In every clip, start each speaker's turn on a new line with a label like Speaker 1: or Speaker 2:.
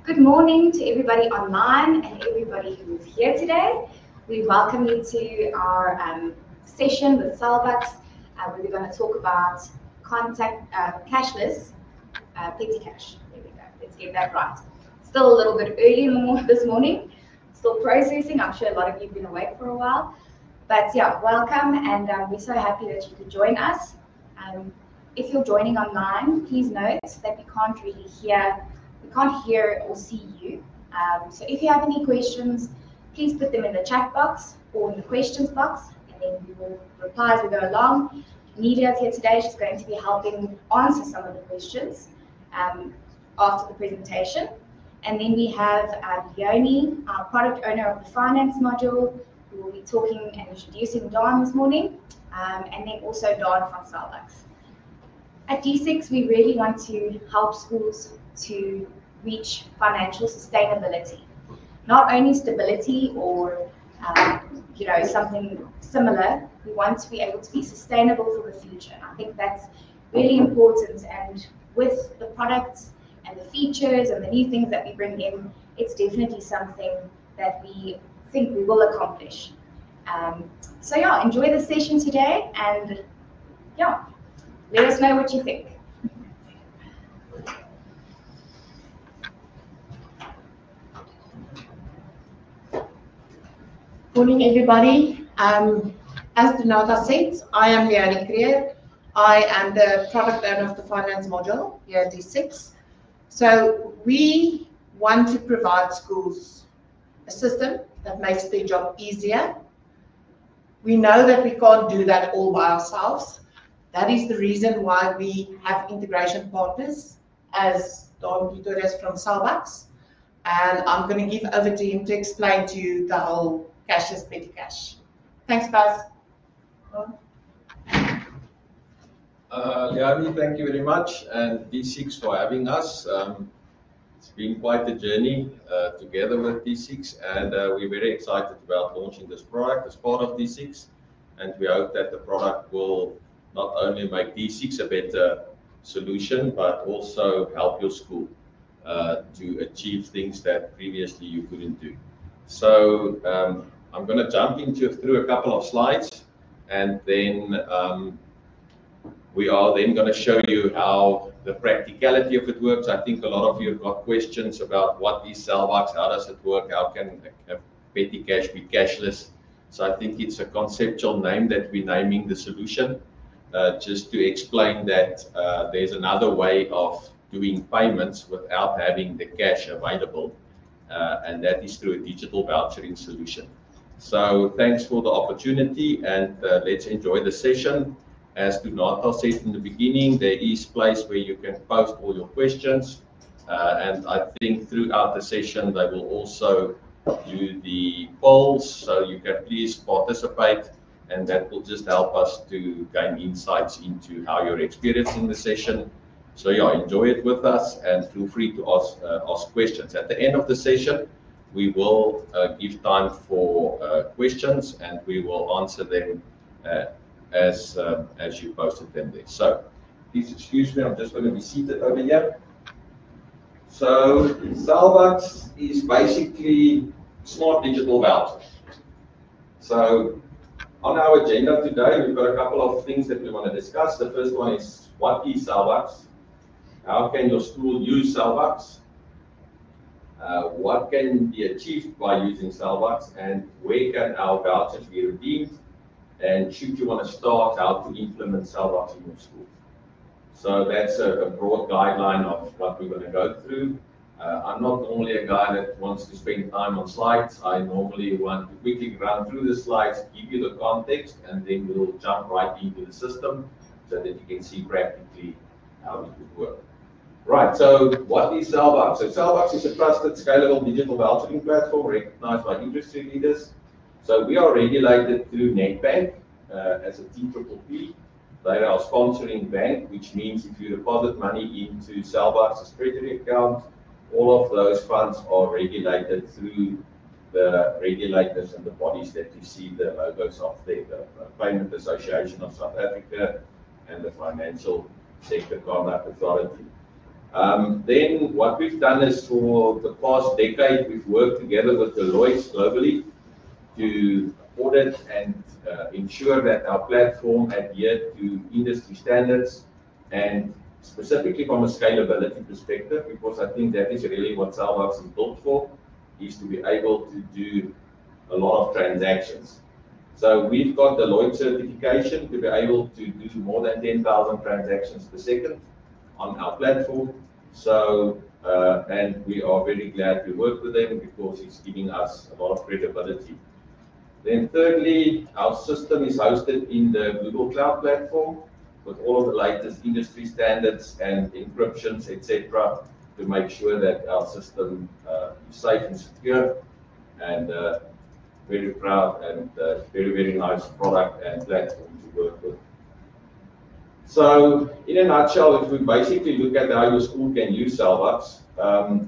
Speaker 1: Good morning to everybody online and everybody who's here today. We welcome you to our session with Salvax, where we're going to talk about cashless petty cash. There we go. Let's get that right. Still a little bit early in this morning. Still processing. I'm sure a lot of you have been awake for a while. But yeah, welcome, and we're so happy that you could join us. If you're joining online, please note that we can't hear or see you. So if you have any questions, please put them in the chat box or in the questions box, and then we will reply as we go along. Nidia is here today. She's going to be helping answer some of the questions after the presentation. And then we have Yoni, our product owner of the finance module, who will be talking and introducing Dawn this morning, and then also Dawn from Salvax. At D6, we really want to help schools to reach financial sustainability. Not only stability or something similar, we want to be able to be sustainable for the future. And I think that's really important, and with the products and the features and the new things that we bring in, it's definitely something that we think we will accomplish. So yeah, enjoy the session today, and yeah, let us know what you think.
Speaker 2: Morning, everybody. As Donata said, I am Leonie Creer. I am the product owner of the finance module here at D6. So we want to provide schools a system that makes their job easier. We know that we can't do that all by ourselves. That is the reason why we have integration partners, as Don Pretorius from Salvax. And I'm going to give over to him to explain to you the whole cashless petty cash. Thanks, guys.
Speaker 3: Leonie, thank you very much, and D6 for having us. It's been quite a journey together with D6, and we're very excited about launching this product as part of D6. And we hope that the product will not only make D6 a better solution, but also help your school to achieve things that previously you couldn't do. So I'm going to jump through a couple of slides, and then we are then going to show you how the practicality of it works. I think a lot of you have got questions about what is Salvax, how does it work, how can petty cash be cashless. So I think it's a conceptual name that we're naming the solution, just to explain that there's another way of doing payments without having the cash available, and that is through a digital vouchering solution. So thanks for the opportunity, and let's enjoy the session. As Donata said in the beginning, there is a place where you can post all your questions, and I think throughout the session they will also do the polls, so you can please participate, and that will just help us to gain insights into how you're experiencing the session. So yeah, enjoy it with us, and feel free to ask questions. At the end of the session, we will give time for questions, and we will answer them as you posted them there. So please excuse me, I'm just going to be seated over here. So Salvax is basically smart digital vouchers. So on our agenda today, we've got a couple of things that we want to discuss. The first one is, what is Salvax? How can your school use Salvax? What can be achieved by using Salvax, and where can our vouchers be redeemed? And should you want to start, how to implement Salvax in your school? So that's a broad guideline of what we're going to go through. I'm not normally a guy that wants to spend time on slides. I normally want to quickly run through the slides, give you the context, and then we'll jump right into the system so that you can see practically how it would work. Right, so what is Salvax? So Salvax is a trusted, scalable digital vouchering platform recognized by industry leaders. So we are regulated through Nedbank as a TPPP. They are our sponsoring bank, which means if you deposit money into Salvax's treasury account, all of those funds are regulated through the regulators and the bodies that you see the logos of there, the Payment Association of South Africa and the Financial Sector Conduct Authority. Then what we've done is for the past decade, we've worked together with Deloitte globally to audit and ensure that our platform adhered to industry standards, and specifically from a scalability perspective, because I think that is really what Salvax is built for, is to be able to do a lot of transactions. So we've got the Deloitte certification to be able to do more than 10,000 transactions per second on our platform. So, and we are very glad to work with them because it's giving us a lot of credibility. Then thirdly, our system is hosted in the Google Cloud platform with all of the latest industry standards and encryptions, etc., to make sure that our system is safe and secure, and very proud and very, very nice product and platform to work with. So in a nutshell, if we basically look at how your school can use Salvax, I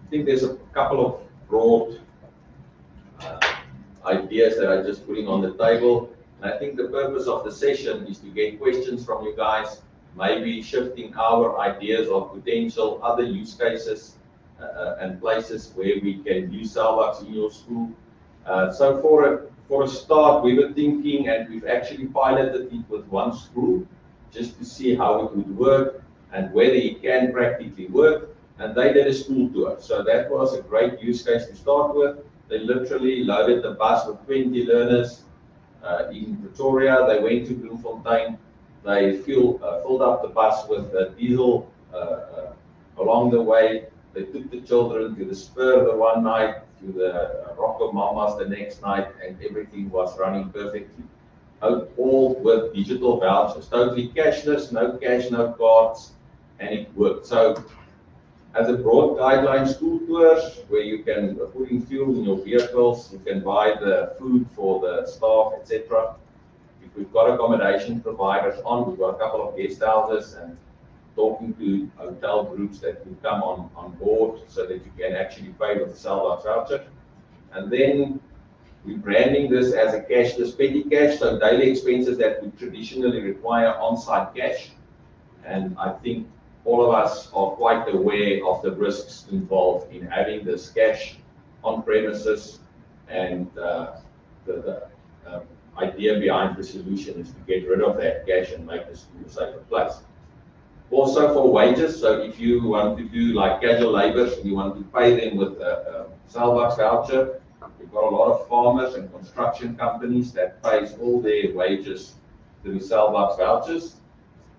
Speaker 3: think there's a couple of broad ideas that I'm just putting on the table. And I think the purpose of the session is to get questions from you guys, maybe shifting our ideas of potential other use cases and places where we can use Salvax in your school. So for a start, we were thinking, and we've actually piloted it with one school, just to see how it would work and whether it can practically work. And they did a school tour. So that was a great use case to start with. They literally loaded the bus with 20 learners in Pretoria. They went to Bloemfontein. They filled up the bus with diesel along the way. They took the children to the Spur the one night, to the Rocco Mamas the next night, and everything was running perfectly. All with digital vouchers, totally cashless, no cash, no cards, and it worked. So as a broad guideline, school tours where you can put in fuel in your vehicles, you can buy the food for the staff, etc. If we've got accommodation providers on, we've got a couple of guest houses and talking to hotel groups that can come on board so that you can actually pay with the Salvax voucher. And then we're branding this as a cashless petty cash, so daily expenses that would traditionally require on-site cash. And I think all of us are quite aware of the risks involved in having this cash on premises, and the idea behind the solution is to get rid of that cash and make the school a safer place. Also for wages, so if you want to do like casual labor, you want to pay them with a Salvax voucher. We've got a lot of farmers and construction companies that pays all their wages through Salvax vouchers.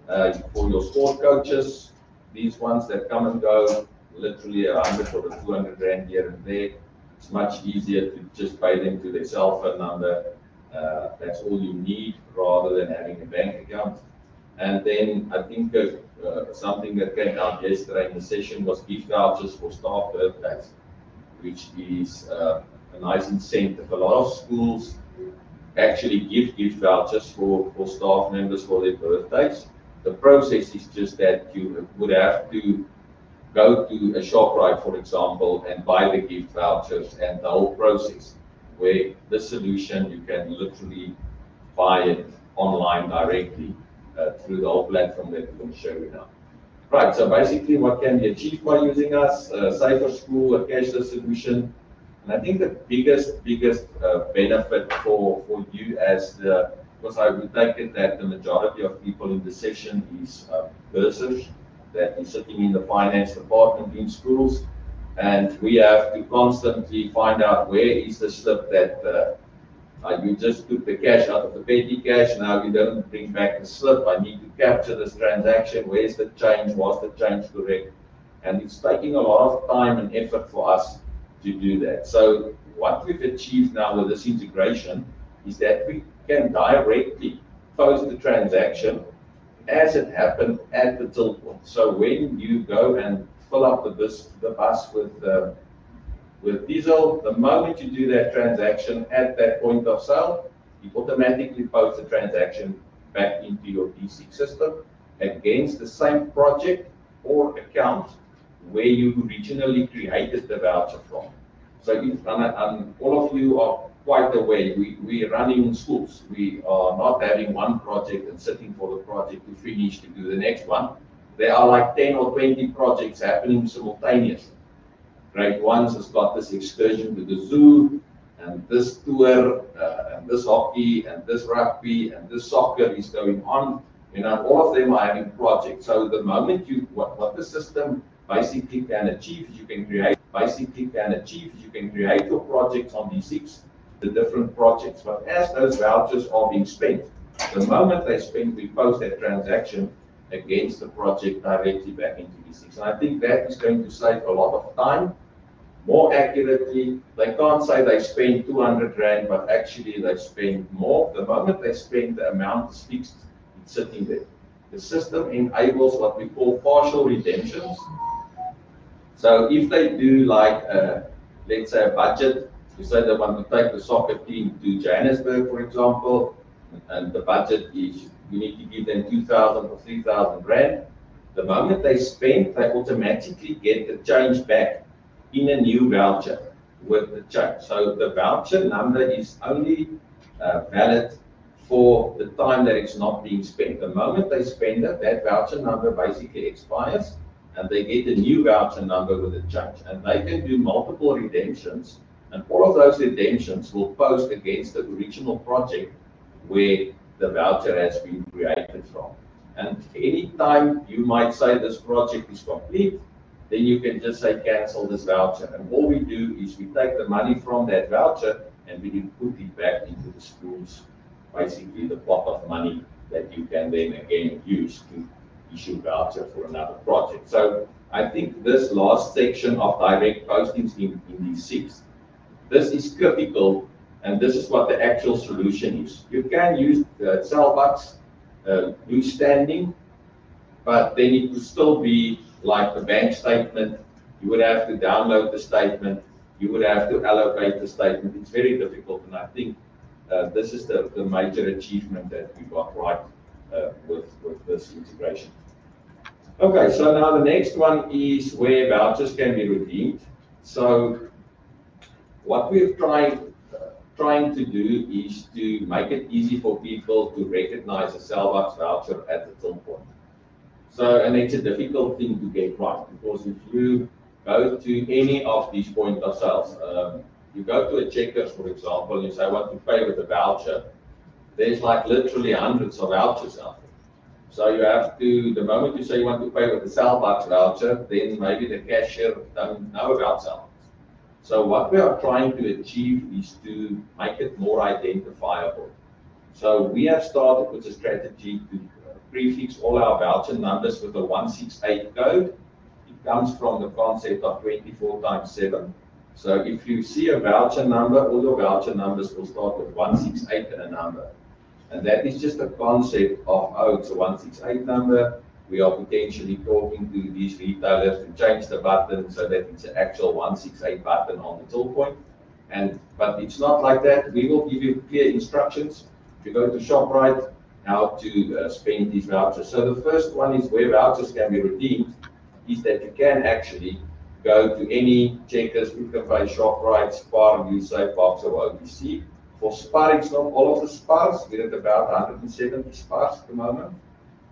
Speaker 3: For your sport coaches, these ones that come and go, literally 100 or 200 rand here and there, it's much easier to just pay them to their cell phone number. That's all you need rather than having a bank account. And then I think something that came out yesterday in the session was gift vouchers for staff birthdays, which is a nice incentive. A lot of schools actually give gift vouchers for staff members for their birthdays. The process is just that you would have to go to a ShopRite, for example, and buy the gift vouchers and the whole process. Where this solution, you can literally buy it online directly through the whole platform that we're going to show you now. Right, so basically what can be achieved by using us, a safer school, a cashless solution. And I think the biggest benefit for you as the, because I would take it that the majority of people in the session is bursars that is sitting in the finance department in schools, and we have to constantly find out where is the slip that you just took the cash out of the petty cash, now you don't bring back the slip, I need to capture this transaction, where's the change, was the change correct? And it's taking a lot of time and effort for us to do that. So what we've achieved now with this integration is that we can directly post the transaction as it happened at the till point. So when you go and fill up the bus with diesel, the moment you do that transaction at that point of sale, you automatically post the transaction back into your D6 system against the same project or account where you originally created the voucher from. So all of you are quite aware, we're running schools. We are not having one project and sitting for the project to finish to do the next one. there are like 10 or 20 projects happening simultaneously. Grade 1 has got this excursion to the zoo, and this tour, and this hockey, and this rugby, and this soccer is going on. You know, all of them are having projects. So the moment what the system basically can achieve is you can create your projects on D6, the different projects. But as those vouchers are being spent, the moment they spend, we post that transaction against the project directly back into D6. And I think that is going to save a lot of time. More accurately, they can't say they spend 200 Rand, but actually they spend more. The moment they spend, the amount is fixed, it's sitting there. The system enables what we call partial redemptions. So if they do like, let's say a budget, you say they want to take the soccer team to Johannesburg, for example, and the budget is, you need to give them 2,000 or 3,000 Rand. The moment they spend, they automatically get the change back in a new voucher with the change. So the voucher number is only valid for the time that it's not being spent. The moment they spend it, that voucher number basically expires, and they get a new voucher number with a change. And they can do multiple redemptions, and all of those redemptions will post against the original project where the voucher has been created from. And any time you might say this project is complete, then you can just say cancel this voucher. And all we do is we take the money from that voucher and we put it back into the school's, basically the pot of money that you can then again use to issue voucher for another project. So I think this last section of direct postings in D6, this is critical, and this is what the actual solution is. You can use Cellbucks, do standing, but then it would still be like the bank statement. You would have to download the statement, you would have to allocate the statement. It's very difficult, and I think this is the major achievement that we got right with this integration. Okay, so now the next one is where vouchers can be redeemed. So what we're trying to do is to make it easy for people to recognize a Cellbucks voucher at the till point. So, and it's a difficult thing to get right, because if you go to any of these point of sales, you go to a Checkers, for example, and you say, I want to pay with a voucher, there's like literally hundreds of vouchers out there. So you have to, the moment you say you want to pay with a Cellbucks voucher, then maybe the cashier doesn't know about Cellbucks. So what we are trying to achieve is to make it more identifiable. So we have started with a strategy to prefix all our voucher numbers with a 168 code. It comes from the concept of 24 times 7. So if you see a voucher number, all your voucher numbers will start with 168 and a number. And that is just a concept of, oh, it's a 168 number. We are potentially talking to these retailers to change the button so that it's an actual 168 button on the till point. But it's not like that. We will give you clear instructions. If you go to ShopRite, how to spend these vouchers. So the first one is where vouchers can be redeemed, is that you can actually go to any Checkers, Pick n Pay, ShopRite, Spar, Usave, Box or OTC. For Spar, it's not all of the Spars. We're at about 170 Spars at the moment.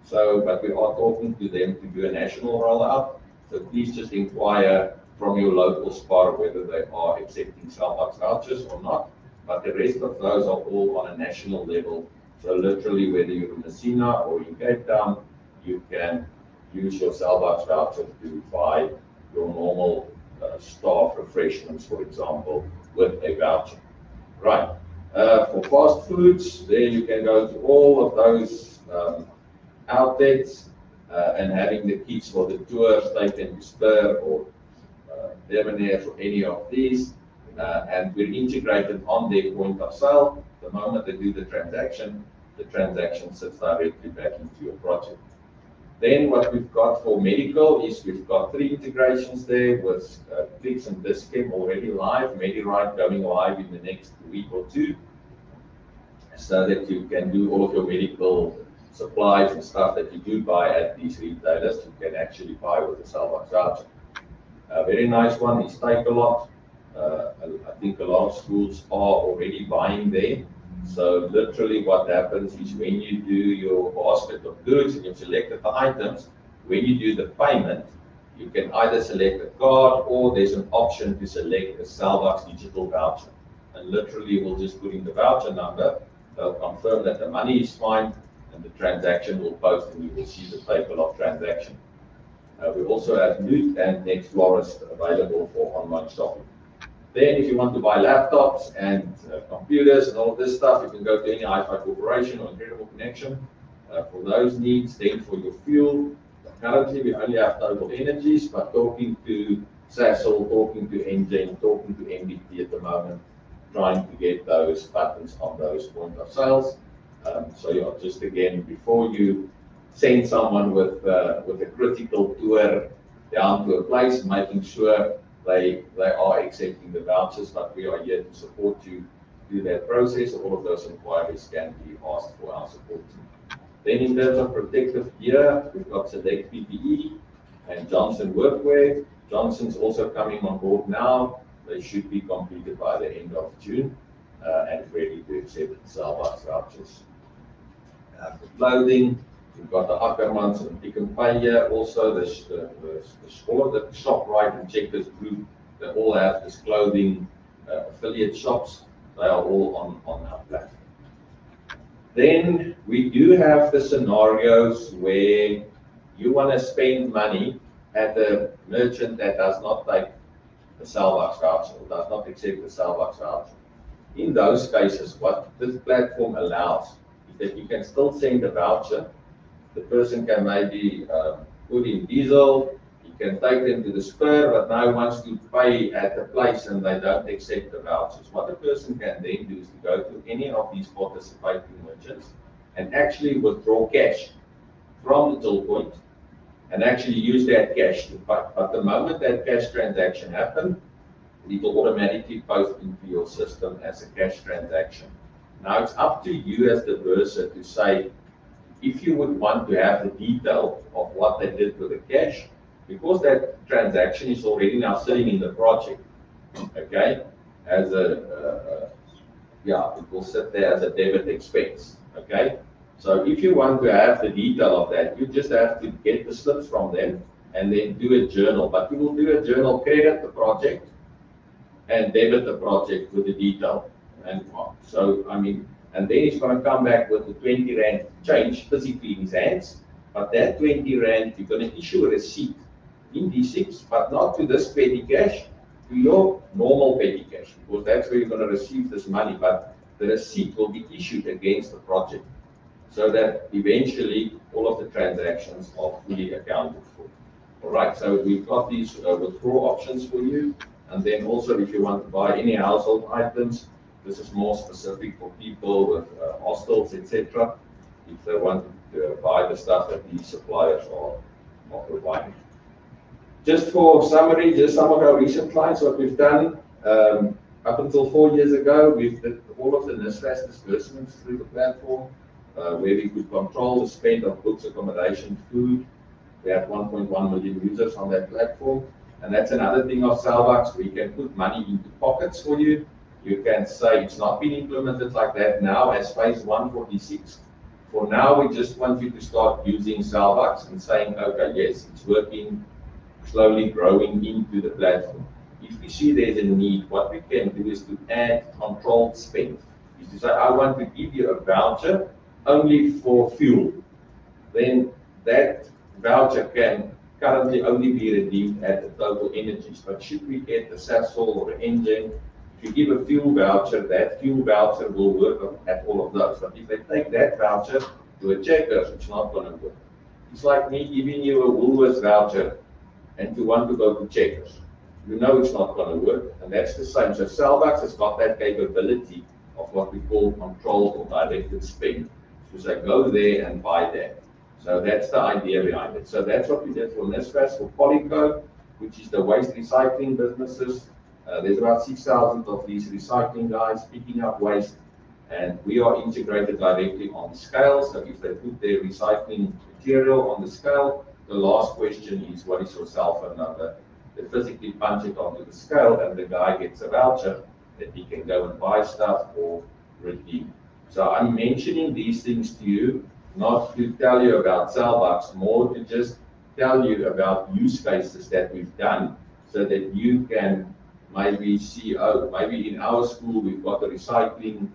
Speaker 3: So, but we are talking to them to do a national rollout. So please just inquire from your local Spar whether they are accepting Cellbucks vouchers or not. But the rest of those are all on a national level. So literally, whether you're in Messina or in Cape Town, you can use your Cellbucks voucher to buy your normal staff refreshments, for example, with a voucher. Right. For fast foods, there you can go to all of those outlets and having the kids for the tours taken to Spur or Debonair or any of these, and we're integrated on their point of sale. The moment they do the transaction sits directly back into your project. Then what we've got for medical is we've got 3 integrations there with Clicks and Dis-Chem already live, MediRite going live in the next week or 2, so that you can do all of your medical supplies and stuff that you do buy at these retailers, you can actually buy with the Cellbucks voucher. A very nice one is Takealot. I think a lot of schools are already buying there. So literally what happens is when you do your basket of goods and you've selected the items, when you do the payment, you can either select a card or there's an option to select a Salbucks digital voucher. And literally we'll just put in the voucher number, they'll confirm that the money is fine, and the transaction will post and you will see the table of transaction. We also have Loot and Next Florist available for online shopping. Then if you want to buy laptops and computers and all of this stuff, you can go to any Hi-Fi Corporation or Incredible Connection for those needs. Then for your fuel, currently we only have Total Energies, but talking to Sasol, talking to Engen, talking to MBT at the moment, trying to get those buttons on those point of sales. So yeah, just again, before you send someone with a critical tour down to a place, making sure they are accepting the vouchers, but we are here to support you through that process. All of those inquiries can be asked for our support team. Then in terms of protective gear, we've got Select PPE and Johnson Workwear. Johnson's also coming on board now. They should be completed by the end of June and ready to accept the Salbucks vouchers. For clothing, we've got the Ackermans and Pick n Pay here. Also, all of the ShopRite and Checkers group, they all have this clothing affiliate shops. They are all on our platform. Then we do have the scenarios where you want to spend money at a merchant that does not take the Salbucks voucher or does not accept the Salbucks voucher. In those cases, what this platform allows is that you can still send a voucher. The person can maybe put in diesel, you can take them to the Spur, but now wants to pay at the place and they don't accept the vouchers. What the person can then do is to go to any of these participating merchants and actually withdraw cash from the till point and actually use that cash to pay. But the moment that cash transaction happens, it will automatically post into your system as a cash transaction. Now it's up to you as the bursar to say if you would want to have the detail of what they did with the cash, because that transaction is already now sitting in the project, okay, as it will sit there as a debit expense, okay. So if you want to have the detail of that, you just have to get the slips from them and then do a journal. But you will do a journal, credit the project and debit the project with the detail. And so, I mean, and then he's going to come back with the 20 Rand change physically in his hands. But that 20 Rand, you're going to issue a receipt in D6, but not to this petty cash, to your normal petty cash, because that's where you're going to receive this money. But the receipt will be issued against the project, so that eventually all of the transactions are fully accounted for. All right, so we've got these withdrawal options for you. And then also if you want to buy any household items, this is more specific for people with hostels, etc. If they want to buy the stuff that these suppliers are providing. Just for summary, just some of our recent clients, what we've done up until 4 years ago, we've did all of the NSFAS disbursements through the platform, where we could control the spend of goods, accommodation, food. We have 1.1 million users on that platform. And that's another thing of Salbucks, we can put money into pockets for you. You can say it's not been implemented like that now as phase 1 for D6. For now, we just want you to start using Salbucks and saying, okay, yes, it's working, slowly growing into the platform. If we see there's a need, what we can do is to add controlled spend. Is to say, I want to give you a voucher only for fuel. Then that voucher can currently only be redeemed at the Total Energies. But should we get the Sasol or the Engen, if you give a fuel voucher, that fuel voucher will work at all of those. But if they take that voucher to a Checkers, it's not going to work. It's like me giving you a Woolworths voucher and you want to go to Checkers. You know it's not going to work, and that's the same. So Salbucks has got that capability of what we call controlled or directed spend. So say, go there and buy that. So that's the idea behind it. So that's what we did for NSFAS, for Polyco, which is the waste recycling businesses. There's about 6,000 of these recycling guys picking up waste, and we are integrated directly on the scale. So if they put their recycling material on the scale, the last question is, what is your cell phone number? They physically punch it onto the scale, and the guy gets a voucher that he can go and buy stuff or redeem. So I'm mentioning these things to you, not to tell you about Salbucks, more to just tell you about use cases that we've done so that you can maybe see, oh, maybe in our school we've got a recycling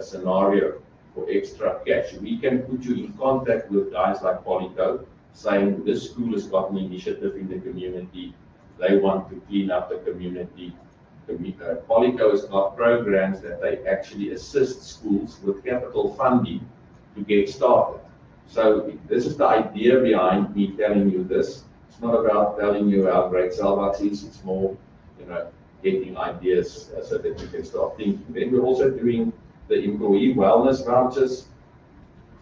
Speaker 3: scenario for extra cash. We can put you in contact with guys like Polyco saying this school has got an initiative in the community. They want to clean up the community. Polyco has got programs that they actually assist schools with capital funding to get started. So this is the idea behind me telling you this. It's not about telling you how great Salvax is. It's more, getting ideas so that you can start thinking. Then we're also doing the employee wellness vouchers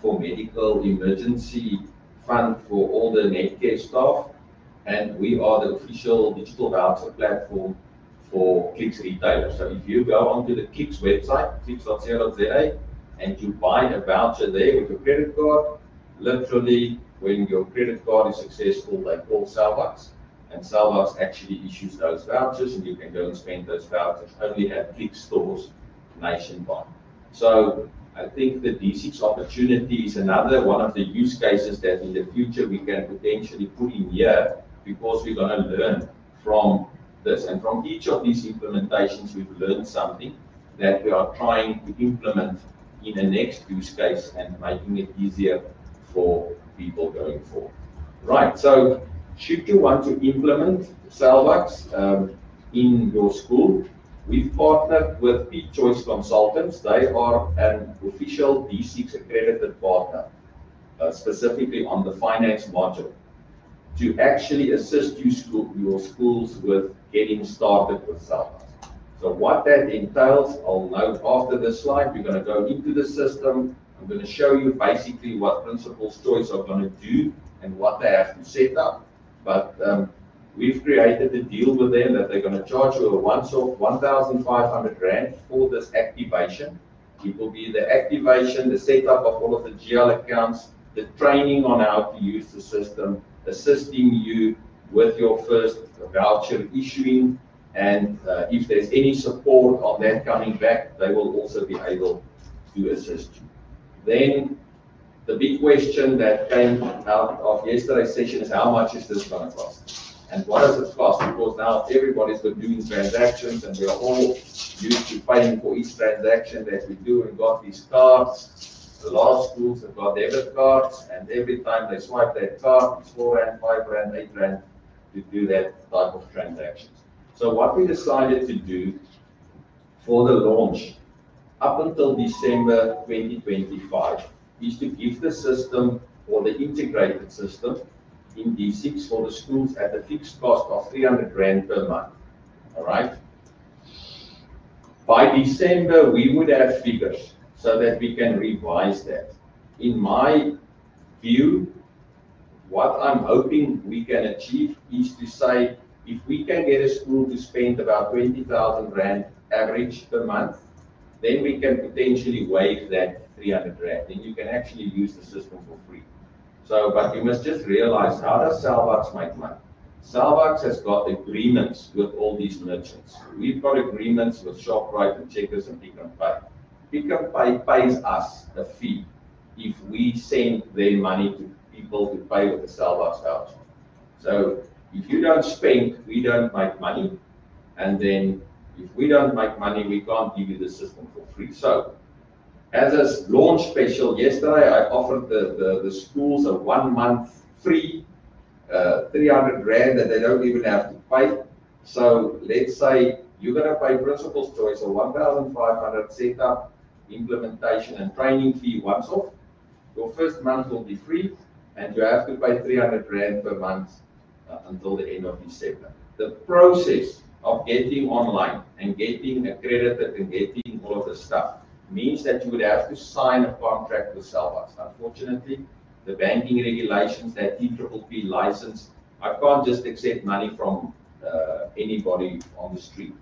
Speaker 3: for medical emergency fund for all the Netcare staff. And we are the official digital voucher platform for Clicks retailers. So if you go onto the Clicks website, clicks.co.za, and you buy a voucher there with your credit card, literally when your credit card is successful, they call Salvax, and Salvax actually issues those vouchers, and you can go and spend those vouchers only at Clicks stores nationwide. So I think the D6 opportunity is another one of the use cases that in the future we can potentially put in here, because we're going to learn from this. And from each of these implementations, we've learned something that we are trying to implement in the next use case and making it easier for people going forward. Right, so should you want to implement Salvax in your school, we've partnered with Peak Choice Consultants. They are an official D6 accredited partner, specifically on the finance module, to actually assist your schools with getting started with Salvax. So what that entails, I'll note after this slide. We're going to go into the system. I'm going to show you basically what Principal's Choice are going to do and what they have to set up. But we've created a deal with them that they're going to charge you a once-off 1,500 Rand for this activation. It will be the activation, the setup of all of the GL accounts, the training on how to use the system, assisting you with your first voucher issuing, and if there's any support on that coming back, they will also be able to assist you. Then the big question that came out of yesterday's session is, how much is this going to cost? And what does it cost? Because now everybody's been doing transactions, and we are all used to paying for each transaction that we do, and got these cards. A lot of schools have got debit cards, and every time they swipe that card, it's 4 Rand, 5 Rand, 8 Rand to do that type of transactions. So what we decided to do for the launch up until December 2025 is to give the system, or the integrated system in D6 for the schools at a fixed cost of 300 Rand per month. All right. By December, we would have figures so that we can revise that. In my view, what I'm hoping we can achieve is to say, if we can get a school to spend about 20,000 Rand average per month, then we can potentially waive that 300 Rand. Then you can actually use the system for free. So, but you must just realize, how does Salvax make money? Salvax has got agreements with all these merchants. We've got agreements with Shoprite and Checkers and Pick n Pay. Pick n Pay pays us a fee if we send their money to people to pay with the Salvax voucher. So if you don't spend, we don't make money. And then if we don't make money, we can't give you the system for free. So as a launch special yesterday, I offered the schools a 1 month free 300 Rand that they don't even have to pay. So let's say you're going to pay Principal's Choice a 1,500 setup, implementation and training fee once off. Your first month will be free, and you have to pay 300 Rand per month until the end of December. The process of getting online and getting accredited and getting all of the stuff means that you would have to sign a contract with Salvax. Unfortunately, the banking regulations, that TPPP license, I can't just accept money from anybody on the street.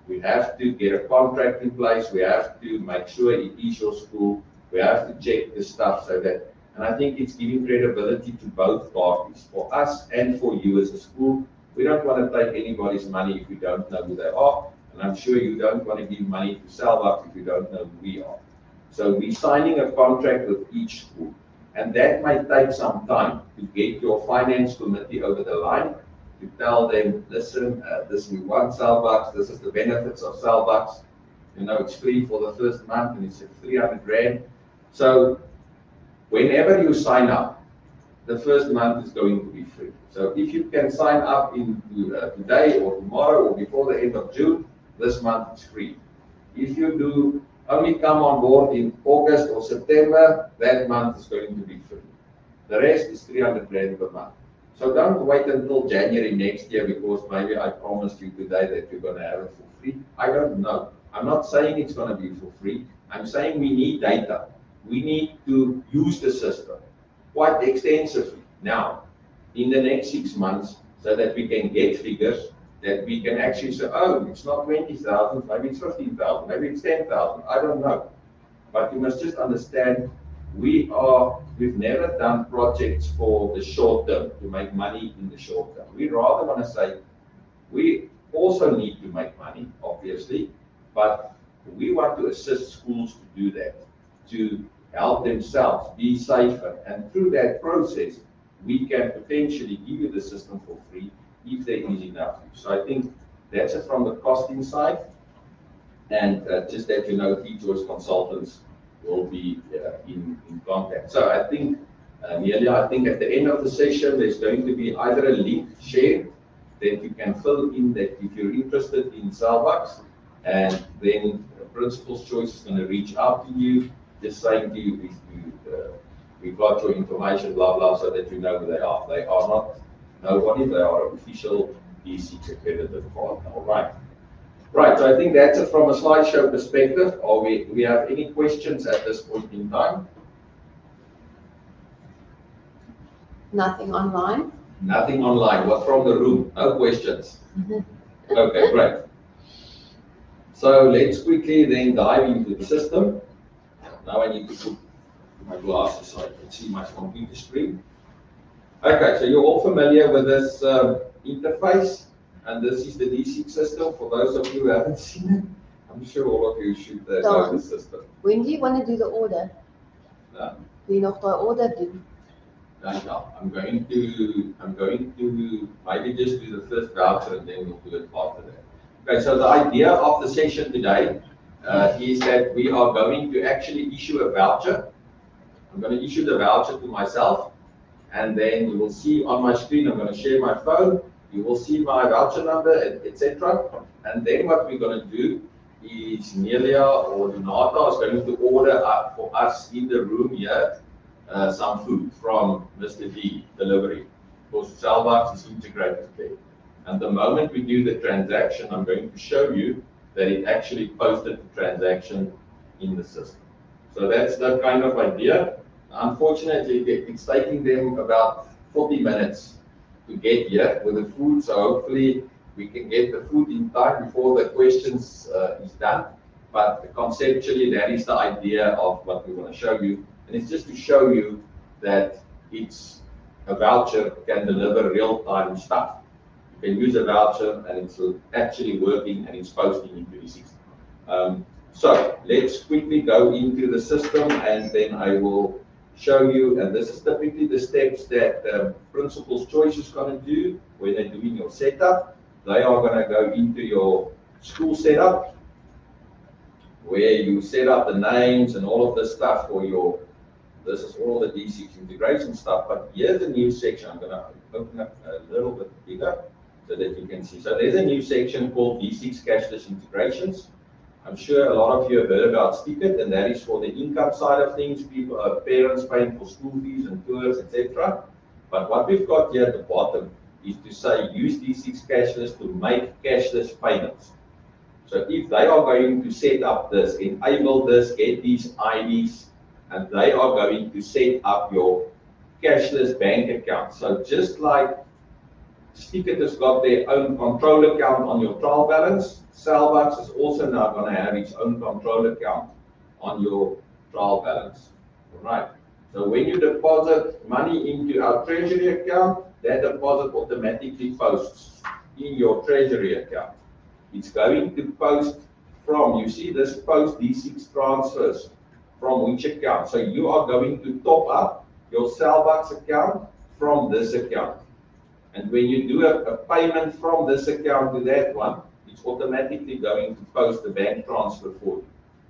Speaker 3: We have to get a contract in place. We have to make sure it is your school. We have to check the stuff so that, and I think it's giving credibility to both parties, for us and for you as a school. We don't want to take anybody's money if we don't know who they are. And I'm sure you don't want to give money to Salvax if you don't know who we are. So we're signing a contract with each school. And that might take some time to get your finance committee over the line, to tell them, listen, this we want Cellbucks, this is the benefits of Cellbucks. You know, it's free for the first month and it's 300 Rand. So whenever you sign up, the first month is going to be free. So if you can sign up today or tomorrow or before the end of June, this month is free. If you do only come on board in August or September, that month is going to be free. The rest is 300 Rand per month. So don't wait until January next year because maybe I promised you today that you're going to have it for free. I don't know. I'm not saying it's going to be for free. I'm saying we need data. We need to use the system quite extensively now in the next 6 months so that we can get figures that we can actually say, oh, it's not 20,000, maybe it's 15,000, maybe it's 10,000, I don't know. But you must just understand, we've never done projects for the short term, to make money in the short term. We rather want to say, we also need to make money, obviously, but we want to assist schools to do that, to help themselves be safer. And through that process, we can potentially give you the system for free if there is enough use. So I think that's it from the costing side. And just that you know, eToys consultants will be in contact. So I think, Nelia, I think at the end of the session, there's going to be either a link shared that you can fill in that if you're interested in Cellbucks, and then Principal's Choice is going to reach out to you, just saying to you, we've got your information, blah, blah, so that you know who they are. They are not nobody, they are an official D6 accredited partner. All right. Right, so I think that's it from a slideshow perspective. Or we have any questions at this point in time?
Speaker 4: Nothing online.
Speaker 3: Nothing online. What from the room? No questions. Okay, great. So let's quickly then dive into the system. Now I need to put my glasses so I can see my computer screen. Okay, so you're all familiar with this interface, and this is the D6 system. For those of you who haven't seen it, I'm sure all of you should know the system.
Speaker 4: When do you want to do the order?
Speaker 3: No.
Speaker 4: Wil je nog daai order doen?
Speaker 3: No, I'm going to maybe just do the first voucher and then we'll do it after that. Okay, so the idea of the session today is that we are going to actually issue a voucher. I'm going to issue the voucher to myself, and then you will see on my screen, I'm going to share my phone, you will see my voucher number, etc. And then what we're going to do is Nelia or Donata is going to order up for us in the room here some food from Mr. D delivery, because Cellbucks is integrated there. And the moment we do the transaction, I'm going to show you that it actually posted the transaction in the system. So that's the kind of idea. Unfortunately, it's taking them about 40 minutes to get here with the food. So hopefully we can get the food in time before the questions is done. But conceptually, that is the idea of what we want to show you. And it's just to show you that it's a voucher can deliver real-time stuff. You can use a voucher and it's actually working and it's posting into the system. So let's quickly go into the system and then I will show you, and this is typically the steps that Principal's Choice is going to do when they're doing your setup. They are going to go into your school setup where you set up the names and all of this stuff for your, this is all the D6 integration stuff, but here's the new section. I'm going to open up a little bit bigger so that you can see. So there's a new section called D6 Cashless Integrations. I'm sure a lot of you have heard about Stickit, and that is for the income side of things, people, parents paying for school fees and tours, etc. But what we've got here at the bottom is to say use D6 Cashless to make cashless payments. So if they are going to set up this, enable this, get these IDs, and they are going to set up your cashless bank account. So just like Stickit has got their own control account on your trial balance, Cellbucks is also now going to have its own control account on your trial balance. All right. So when you deposit money into our treasury account, that deposit automatically posts in your treasury account. It's going to post from, you see this post D6 transfers from which account. So you are going to top up your Cellbucks account from this account. And when you do a payment from this account to that one, it's automatically going to post the bank transfer for you.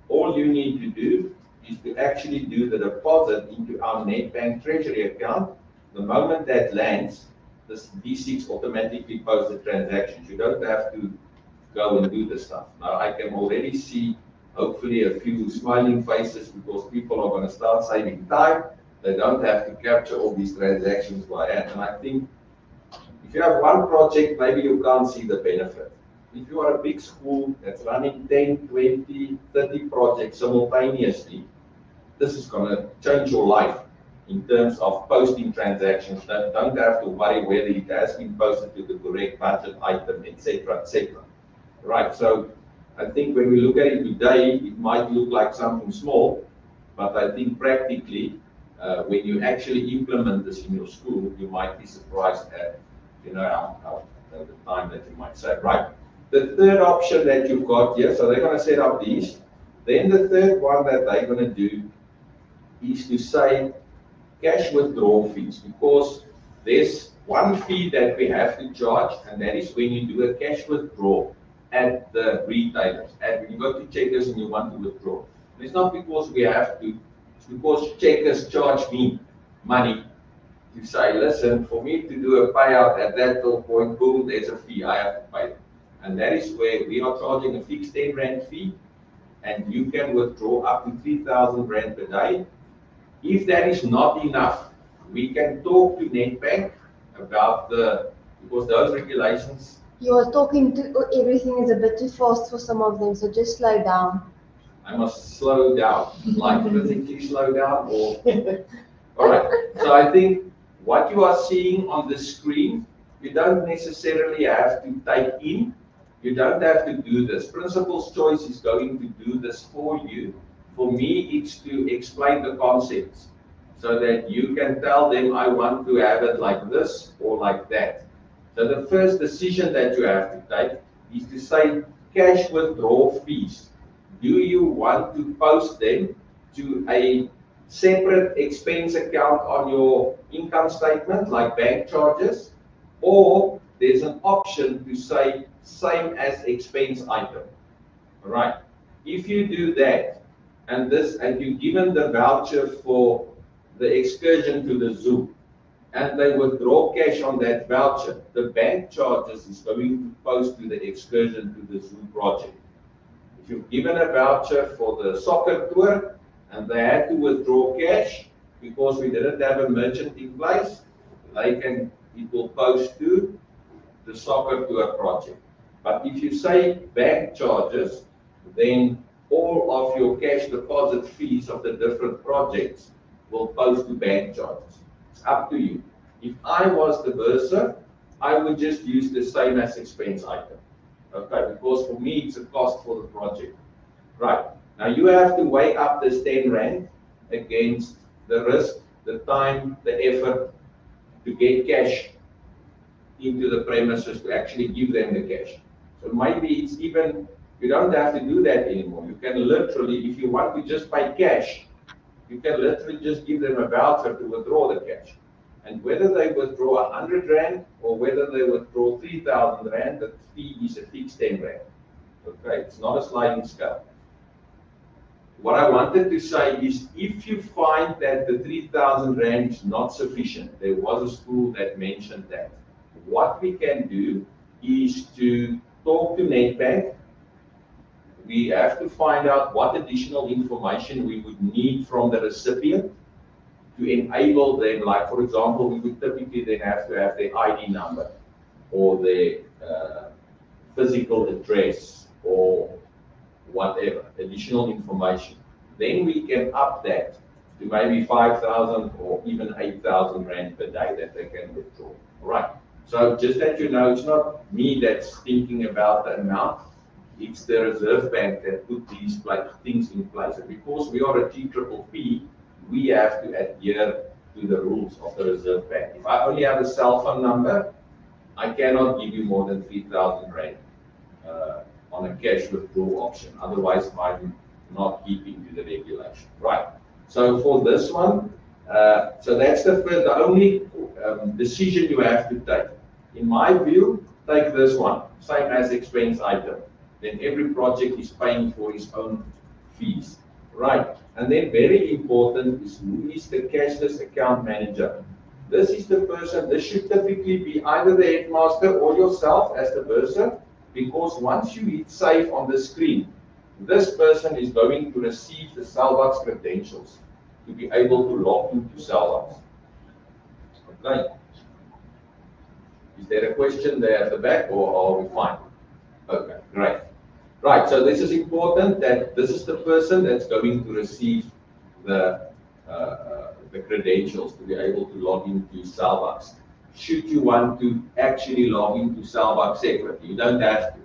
Speaker 3: All you need to do is to actually do the deposit into our Nedbank treasury account. The moment that lands, this D6 automatically posts the transactions. You don't have to go and do the stuff. Now I can already see hopefully a few smiling faces because people are going to start saving time. They don't have to capture all these transactions by hand. And I think if you have one project, maybe you can't see the benefit. If you are a big school that's running 10, 20, 30 projects simultaneously, this is going to change your life in terms of posting transactions. Don't have to worry whether it has been posted to the correct budget item, etc., etc. Right, so I think when we look at it today, it might look like something small, but I think practically, when you actually implement this in your school, you might be surprised at, how the time that you might save. Right. The third option that you've got here, so they're going to set up these. Then the third one that they're going to do is to say cash withdrawal fees, because there's one fee that we have to charge, and that is when you do a cash withdrawal at the retailers. And when you go to Checkers and you want to withdraw, it's not because we have to, it's because Checkers charge me money to say, listen, for me to do a payout at that point, boom, there's a fee, I have to pay. And that is where we are charging a fixed 10 Rand fee, and you can withdraw up to 3,000 Rand per day. If that is not enough, we can talk to Nedbank about because those regulations.
Speaker 4: You are talking to everything is a bit too fast for some of them, so just slow down.
Speaker 3: I must slow down, like physically slow down, or all right. So I think what you are seeing on the screen, you don't necessarily have to take in. You don't have to do this. Principal's Choice is going to do this for you. For me, it's to explain the concepts so that you can tell them, I want to have it like this or like that. So the first decision that you have to take is to say cash withdrawal fees. Do you want to post them to a separate expense account on your income statement, like bank charges, or there's an option to say same as expense item? All right. If you do that, and you're given the voucher for the excursion to the zoo, and they withdraw cash on that voucher, the bank charges is going to post to the excursion to the zoo project. If you've given a voucher for the soccer tour, and they had to withdraw cash because we didn't have a merchant in place, it will post to the soccer tour project. But if you say bank charges, then all of your cash deposit fees of the different projects will post to bank charges. It's up to you. If I was the bursar, I would just use the same as expense item. Okay, because for me it's a cost for the project. Right. Now you have to weigh up this 10 Rand against the risk, the time, the effort to get cash into the premises to actually give them the cash. So maybe it's even, you don't have to do that anymore. You can literally, if you want to just pay cash, you can literally just give them a voucher to withdraw the cash. And whether they withdraw 100 Rand or whether they withdraw 3,000 Rand, the fee is a fixed 10 Rand. Okay, it's not a sliding scale. What I wanted to say is, if you find that the 3,000 Rand is not sufficient, there was a school that mentioned that, what we can do is to talk to Nedbank. We have to find out what additional information we would need from the recipient to enable them, like for example, we would typically then have to have their ID number or their physical address or whatever, additional information. Then we can up that to maybe 5,000 or even 8,000 Rand per day that they can withdraw. All right. So just that you know, it's not me that's thinking about the amount. It's the Reserve Bank that put these things in place. And because we are a TPPP, we have to adhere to the rules of the Reserve Bank. If I only have a cell phone number, I cannot give you more than 3,000 Rand on a cash withdrawal option. Otherwise, I'm not keeping to the regulation. Right. So for this one, So that's the only decision you have to take. In my view, take this one, same as expense item. Then every project is paying for its own fees, right? And then very important is who is the cashless account manager. This is the person, this should typically be either the headmaster or yourself as the person, because once you hit save on the screen, this person is going to receive the Salvax credentials to be able to log into Salvax. Okay. Is there a question there at the back, or are we fine? Okay, great. Right, so this is important that this is the person that's going to receive the credentials to be able to log into Salvax. Should you want to actually log into Salvax separately, you don't have to.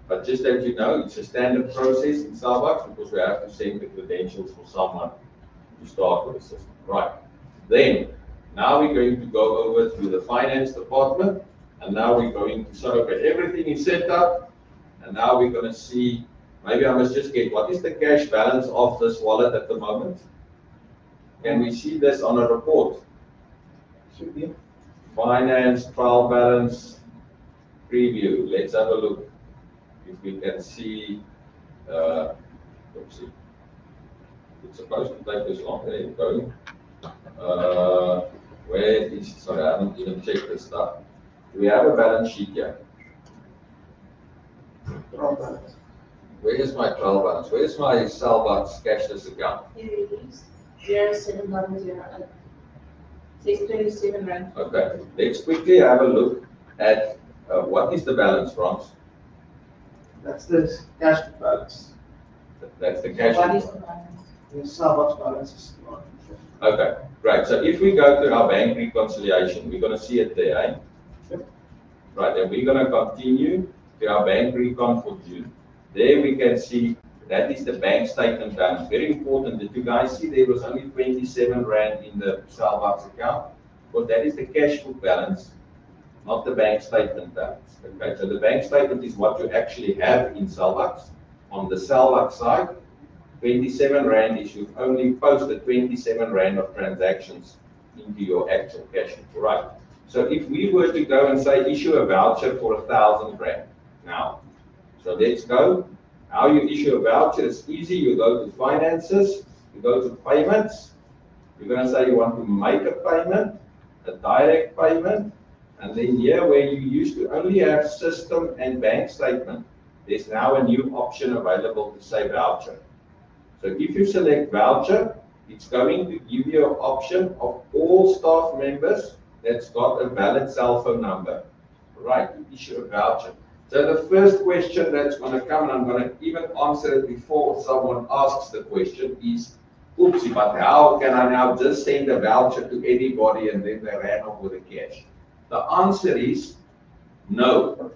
Speaker 3: But just that you know, it's a standard process in Salvax because we have to send the credentials for someone to start with the system. Right, then now we're going to go over to the finance department, and now we're going to say, okay, everything is set up, and now we're going to see, maybe I must just get, what is the cash balance of this wallet at the moment? Can we see this on a report? Should be. Finance, trial balance, preview. Let's have a look if we can see. Oopsie. It's supposed to take this long. There you go. Where is, sorry, I haven't even checked this stuff. Do we have a balance sheet here?
Speaker 2: Trial balance.
Speaker 3: Where is my trial balance? Where is my Salvax cashless account?
Speaker 2: Here it is. 0700. 627 rand.
Speaker 3: Okay, let's quickly have a look at what is the balance, Frans?
Speaker 5: That's the cash balance.
Speaker 3: That's the cash.
Speaker 2: What is the balance?
Speaker 5: The Salvax balance is not.
Speaker 3: Okay, great. So if we go to our bank reconciliation, we're going to see it there, eh?
Speaker 5: Yep.
Speaker 3: Right, and we're going to continue to our bank recon for June. There we can see that is the bank statement balance. Very important that you guys see there was only 27 Rand in the Salvax account, because that is the cash book balance, not the bank statement balance. Okay, so the bank statement is what you actually have in Salvax. On the Salvax side, 27 Rand is you've only posted 27 Rand of transactions into your actual cash book, right? So if we were to go and say issue a voucher for 1,000 Rand now, so let's go. How you issue a voucher is easy. You go to finances, you go to payments. You're going to say you want to make a payment, a direct payment, and then here where you used to only have system and bank statement, there's now a new option available to say voucher. So if you select voucher, it's going to give you an option of all staff members that's got a valid cell phone number, right, to issue a voucher. So the first question that's going to come, and I'm going to even answer it before someone asks the question, is, oopsie, but how can I now just send a voucher to anybody and then they ran off with the cash? The answer is no,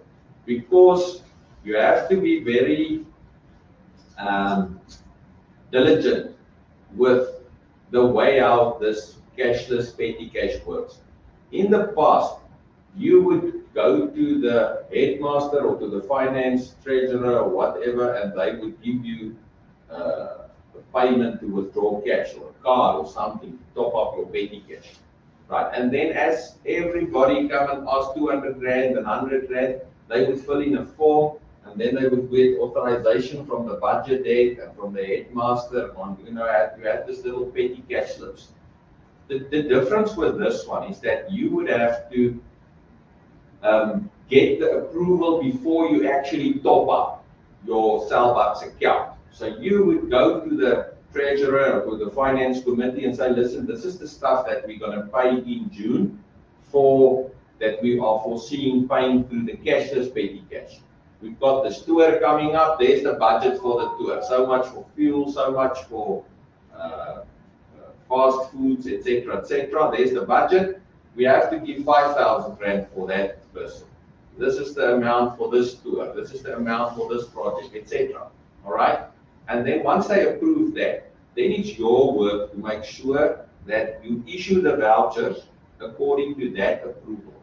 Speaker 3: because you have to be very diligent with the way how this cashless petty cash works. In the past, you would go to the headmaster or to the finance treasurer or whatever, and they would give you a payment to withdraw cash or a card or something to top up your petty cash, right? And then as everybody come and ask 200 Rand and 100 Rand, they would fill in a form, and then they would get authorization from the budget head and from the headmaster on, you had this little petty cash slips. The difference with this one is that you would have to get the approval before you actually top up your Salvax account. So you would go to the treasurer or to the finance committee and say, listen, this is the stuff that we're going to pay in June for that we are foreseeing paying through the cashless petty cash. We've got this tour coming up, there's the budget for the tour. So much for fuel, so much for fast foods, etc., etc. There's the budget. We have to give 5,000 Rand for that person. This is the amount for this tour. This is the amount for this project, etc. All right? And then once they approve that, then it's your work to make sure that you issue the vouchers according to that approval.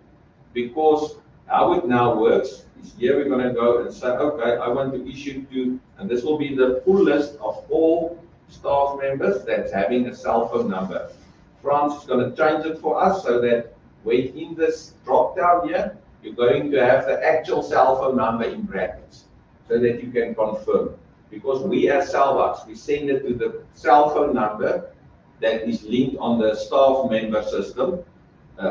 Speaker 3: Because how it now works is here we're going to go and say, okay, I want to issue to, and this will be the full list of all staff members that's having a cell phone number. France is going to change it for us so that within this drop down here, you're going to have the actual cell phone number in brackets so that you can confirm. Because we as Salvax, we send it to the cell phone number that is linked on the staff member system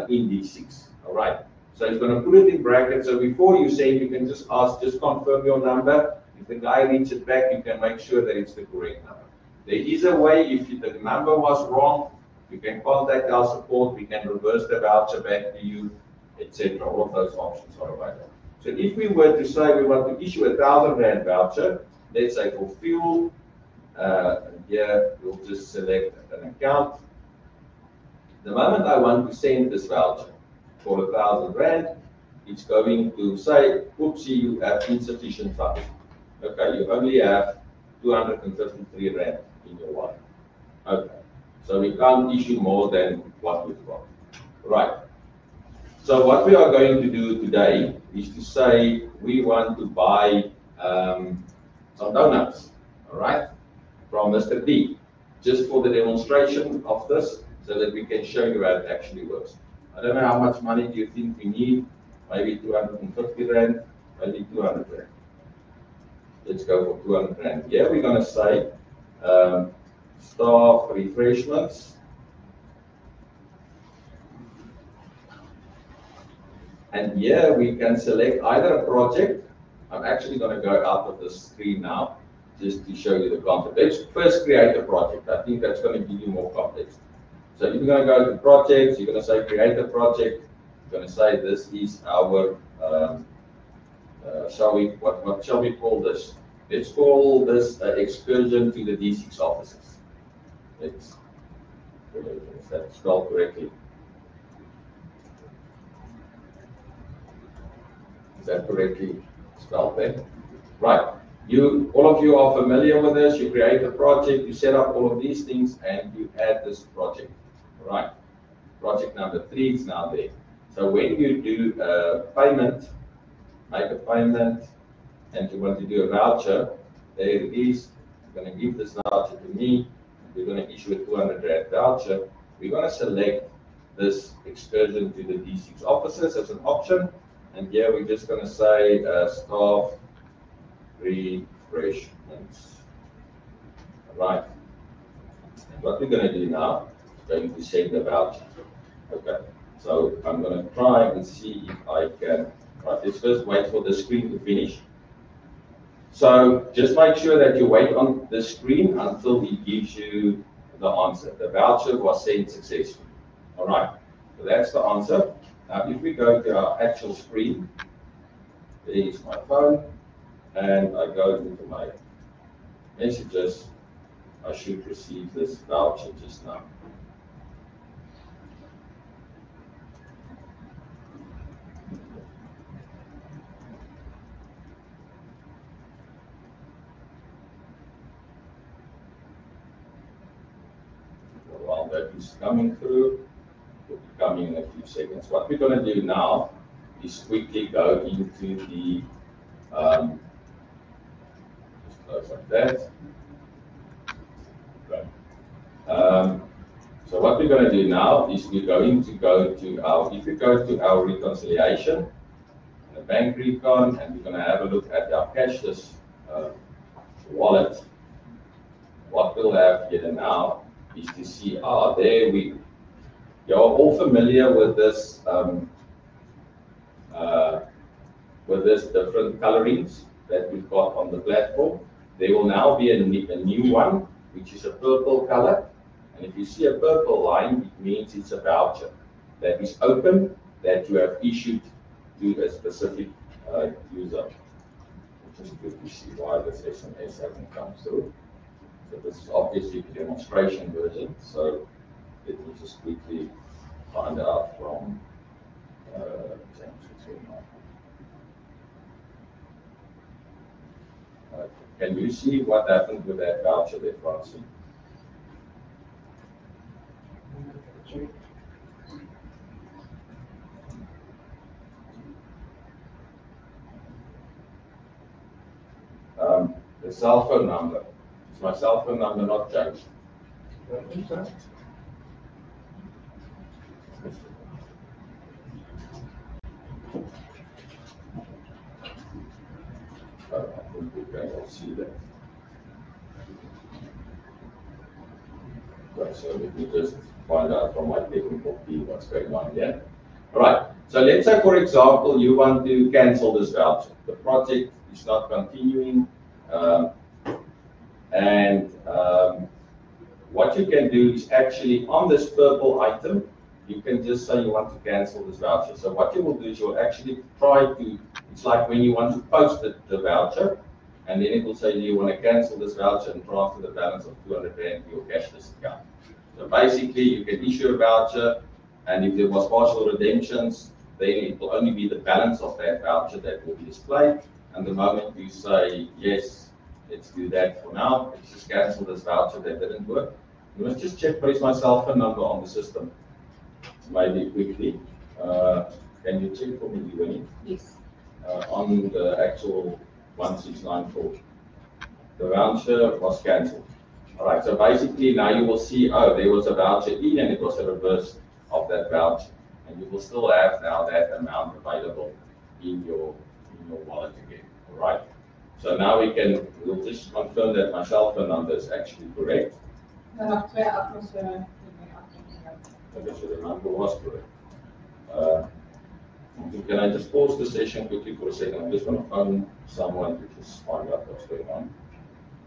Speaker 3: in D6. All right. So it's going to put it in brackets. So before you send, you can just ask, just confirm your number. If the guy reads it back, you can make sure that it's the correct number. There is a way, if the number was wrong, you can contact our support, we can reverse the voucher back to you, etc. All of those options are available. So if we were to say we want to issue a R1,000 voucher, let's say for fuel, here we'll just select an account. The moment I want to send this voucher for R1,000, it's going to say, oopsie, you have insufficient funds. Okay, you only have 253 Rand in your wallet. Okay, so we can't issue more than what we've got. Right. So what we are going to do today is to say we want to buy some donuts, all right, from Mr. D, just for the demonstration of this, so that we can show you how it actually works. I don't know how much money do you think we need? Maybe 250 Rand, maybe 200 Rand. Let's go for 200 Rand. Here we're going to say staff refreshments. And here we can select either a project. I'm actually going to go out of the screen now, just to show you the context. Let's first create a project. I think that's going to give you more context. So if you're going to go to projects, you're going to say create a project. You're going to say this is our, what shall we call this? Let's call this excursion to the D6 offices. Let's that spelled correctly. Is that correctly spelled there? Right. All of you are familiar with this. You create a project, you set up all of these things, and you add this project. Right. Project number 3 is now there. So when you do a payment, make a payment, and you want to do a voucher, there it is. You're going to give this voucher to me. We're going to issue a 200 Rand voucher. We're going to select this excursion to the D6 offices as an option. And here we're just going to say staff refreshments. All right. And what we're going to do now is going to send the voucher. Okay. So I'm going to try and see if I can. Right. Let's first wait for the screen to finish. So just make sure that you wait on the screen until he gives you the answer. The voucher was sent successfully. All right. So that's the answer. Now, if we go to our actual screen, there is my phone, and I go into my messages. I should receive this voucher just now. While that is coming through, will be coming in a few seconds. What we're going to do now is quickly go into the, just close like that. Okay. So what we're going to do now is we're going to go to our, if we go to our reconciliation, the bank recon, and we're going to have a look at our cashless wallet. What we'll have here now is to see, there you're all familiar with this different colorings that we've got on the platform. There will now be a new one, which is a purple color. And if you see a purple line, it means it's a voucher that is open, that you have issued to a specific user. Which is good to see why this SMS hasn't come through. So this is obviously the demonstration version. So let me just quickly find out from can you see what happened with that voucher there, Francie? The cell phone number. Is my cell phone number not changed? I think we can all see that. Right, so let me just find out from my technical team what's going on here. All right, so let's say, for example, you want to cancel this voucher. The project is not continuing, what you can do is actually on this purple item, you can just say you want to cancel this voucher. So what you will do is you'll actually try to, it's like when you want to post the voucher, and then it will say, do you want to cancel this voucher and transfer the balance of 200 Rand to your cashless account. So basically, you can issue a voucher, and if there was partial redemptions, then it will only be the balance of that voucher that will be displayed. And the moment you say, yes, let's do that for now, let's just cancel this voucher that didn't work. You must just check where is my cell phone number on the system. Maybe quickly. Can you check for me, Ivani?
Speaker 1: Yes.
Speaker 3: On the actual 1694. The voucher was cancelled. All right, so basically now you will see, oh, there was a voucher in and it was a reverse of that voucher. And you will still have now that amount available in your wallet again. All right. So now we'll just confirm that my cell phone number is actually correct. Okay, so the number was correct. Can I just pause the session quickly for a second? I'm just going to phone someone to just find out what's going on.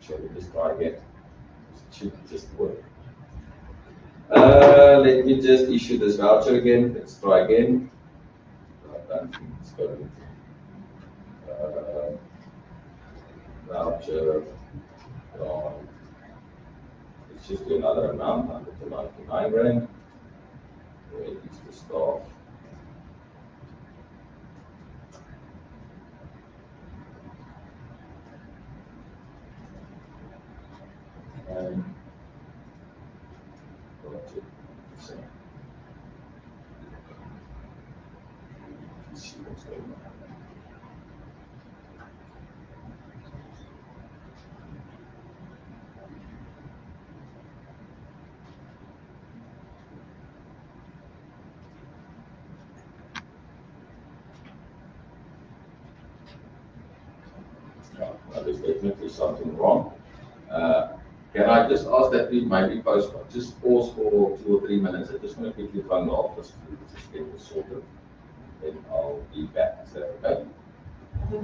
Speaker 3: Shall we just try again? It should just work. Let me just issue this voucher again. Let's try again. I don't think it's going to. Voucher. Let's just do another amount, 199 Rand. Where is the staff? And let's see what's going on. There's definitely something wrong. Can I just ask that we maybe just pause for 2 or 3 minutes? I just want to quickly phone the office to just get this sorted. Then I'll be back. Is that okay? Take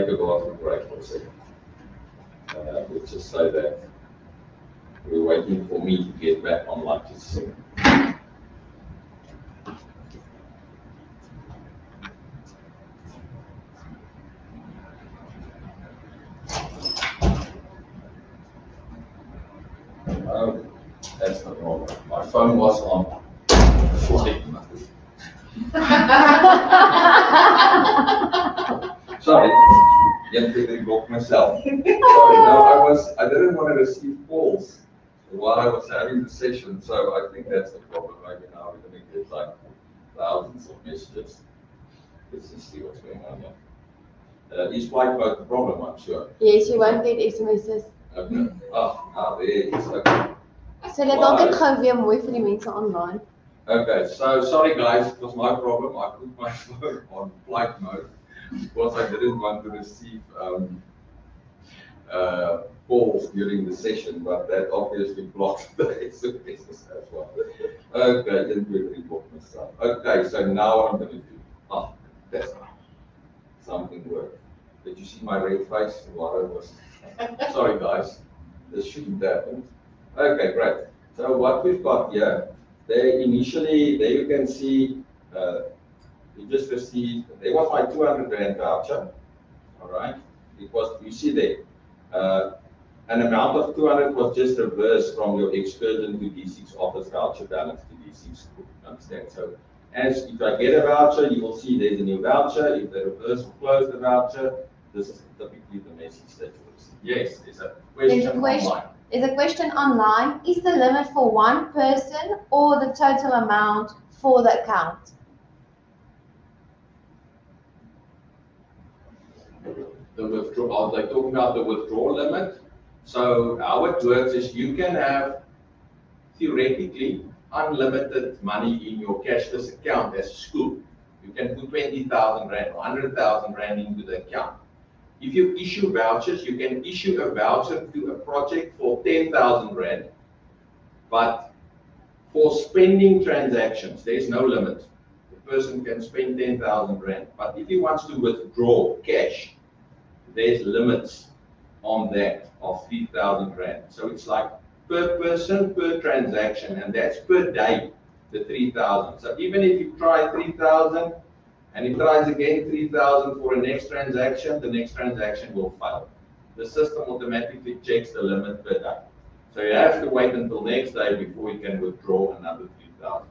Speaker 3: a bathroom break for a second. Let's just say that we're waiting for me to get back online just a second. That's not wrong. My phone was on flight mode. Sorry, I blocked myself. Sorry, no, I didn't want to receive calls while I was having the session, so I think that's the problem. Maybe now we're going to get like thousands of messages. Let's just see what's going on here. Is flight mode the problem, I'm sure?
Speaker 4: Yes, you won't get SMS's.
Speaker 3: Okay. There it is. Okay.
Speaker 4: So let altyd gou weer mooi vir die mense online.
Speaker 3: Okay, so sorry guys, it was my problem. I put my phone on flight mode because I didn't want to receive calls during the session, but that obviously blocked the SMSs as well. Okay, I didn't really report myself. Okay, so now what I'm going to do, that's something worked. Did you see my red face while I was, sorry guys, this shouldn't happen. Okay, great. So what we've got here, there you can see, you just received, there was my 200 Rand voucher, all right? It was, you see there, an amount of 200 was just reversed from your excursion to D6 office voucher balance to D6, understand? So if I get a voucher, you will see there's a new voucher. If they reverse or close the voucher, this is typically the message that you will see. Yes, there's a question online.
Speaker 4: There's a question online. Is the limit for one person or the total amount for the account?
Speaker 3: The withdrawal, they're talking about the withdrawal limit. So how it works is you can have theoretically unlimited money in your cashless account as a school. You You can put 20,000 rand or 100,000 rand into the account. If you issue vouchers, you can issue a voucher to a project for 10,000 rand, but for spending transactions, there's no limit. The person can spend 10,000 rand, but if he wants to withdraw cash, there's limits on that of 3,000 rand. So it's like per person, per transaction, and that's per day, the 3,000. So even if you try 3,000, and he tries again 3,000 for a next transaction, the next transaction will fail. The system automatically checks the limit per day. So you have to wait until next day before you can withdraw another 3,000.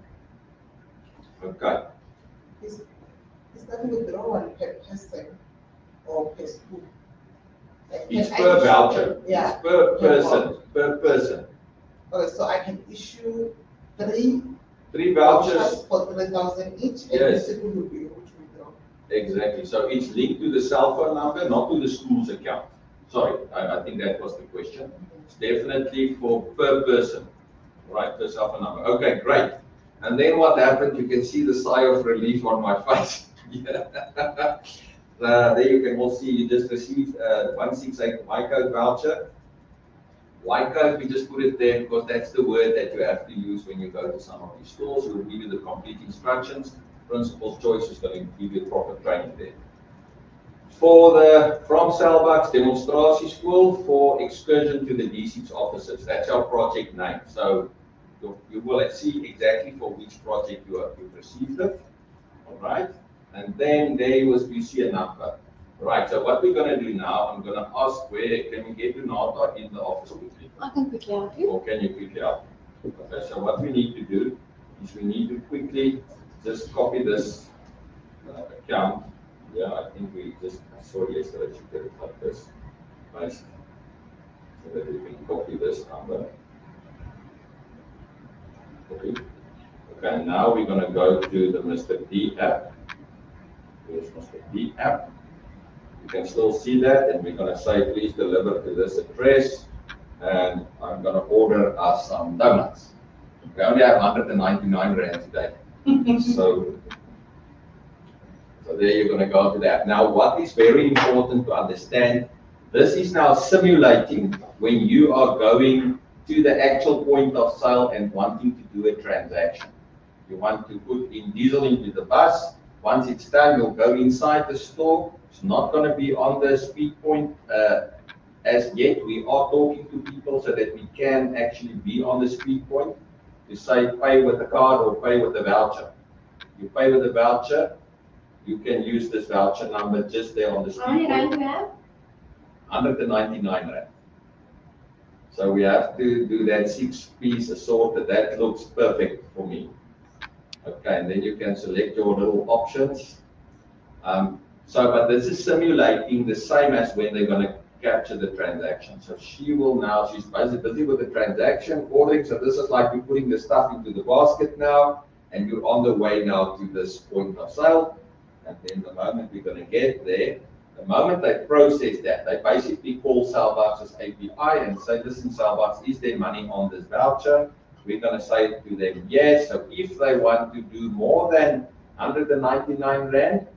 Speaker 3: Okay.
Speaker 6: Is that withdrawal per person or per school? Like,
Speaker 3: It's
Speaker 6: can I
Speaker 3: per
Speaker 6: issue-
Speaker 3: voucher.
Speaker 6: Yeah.
Speaker 3: It's per person. Per person.
Speaker 6: Okay, so I can issue three
Speaker 3: 3 vouchers.
Speaker 6: for 3,000 each, and
Speaker 3: Yes.
Speaker 6: the school will be able to withdraw.
Speaker 3: Exactly. So it's linked to the cell phone number, not to the school's account. Sorry, I think that was the question. It's definitely for per person, right? Per cell phone number. Okay, great. And then what happened? You can see the sigh of relief on my face. Yeah. There you can all see you just received 168 Y-code voucher. Y-code, we just put it there because that's the word that you have to use when you go to some of these stores. We'll give you the complete instructions. Principal's Choice is going to give you proper training there. From Cellbucks Demonstration School for excursion to the D6 offices. That's our project name. So you will see exactly for which project you've received it. All right. And then there you see a number. Right, so what we're going to do now, I'm going to ask where can we get Renata in the office quickly?
Speaker 4: I can quickly help you.
Speaker 3: Or can you quickly help? Okay, so what we need to do is we need to quickly just copy this account. Yeah, I think we just saw yesterday to get it like this. Nice. So that we can copy this number. Copy. Okay, now we're going to go to the Mr. D app. Here's Mr. D app. You can still see that, and we're going to say, please deliver to this address, and I'm going to order us some donuts. We only have 199 rand today. So there you're going to go to that. Now, what is very important to understand, this is now simulating when you are going to the actual point of sale and wanting to do a transaction. You want to put in diesel into the bus. Once it's done, you'll go inside the store. It's not going to be on the speed point as yet. We are talking to people so that we can actually be on the speed point to say pay with a card or pay with a voucher. You pay with a voucher, you can use this voucher number just there on the speed
Speaker 4: How many
Speaker 3: point.
Speaker 4: rand do you have?
Speaker 3: 199 rand. So we have to do that 6-piece assorted. That looks perfect for me. Okay, and then you can select your little options. But this is simulating the same as when they're going to capture the transaction. So she will now, she's busy with the transaction ordering. So this is like you're putting the stuff into the basket now, and you're on the way now to this point of sale. And then the moment we're going to get there, the moment they process that, they basically call Cellbucks' API and say, listen, Cellbucks, is there money on this voucher? We're going to say to them, yes. So if they want to do more than 199 rand,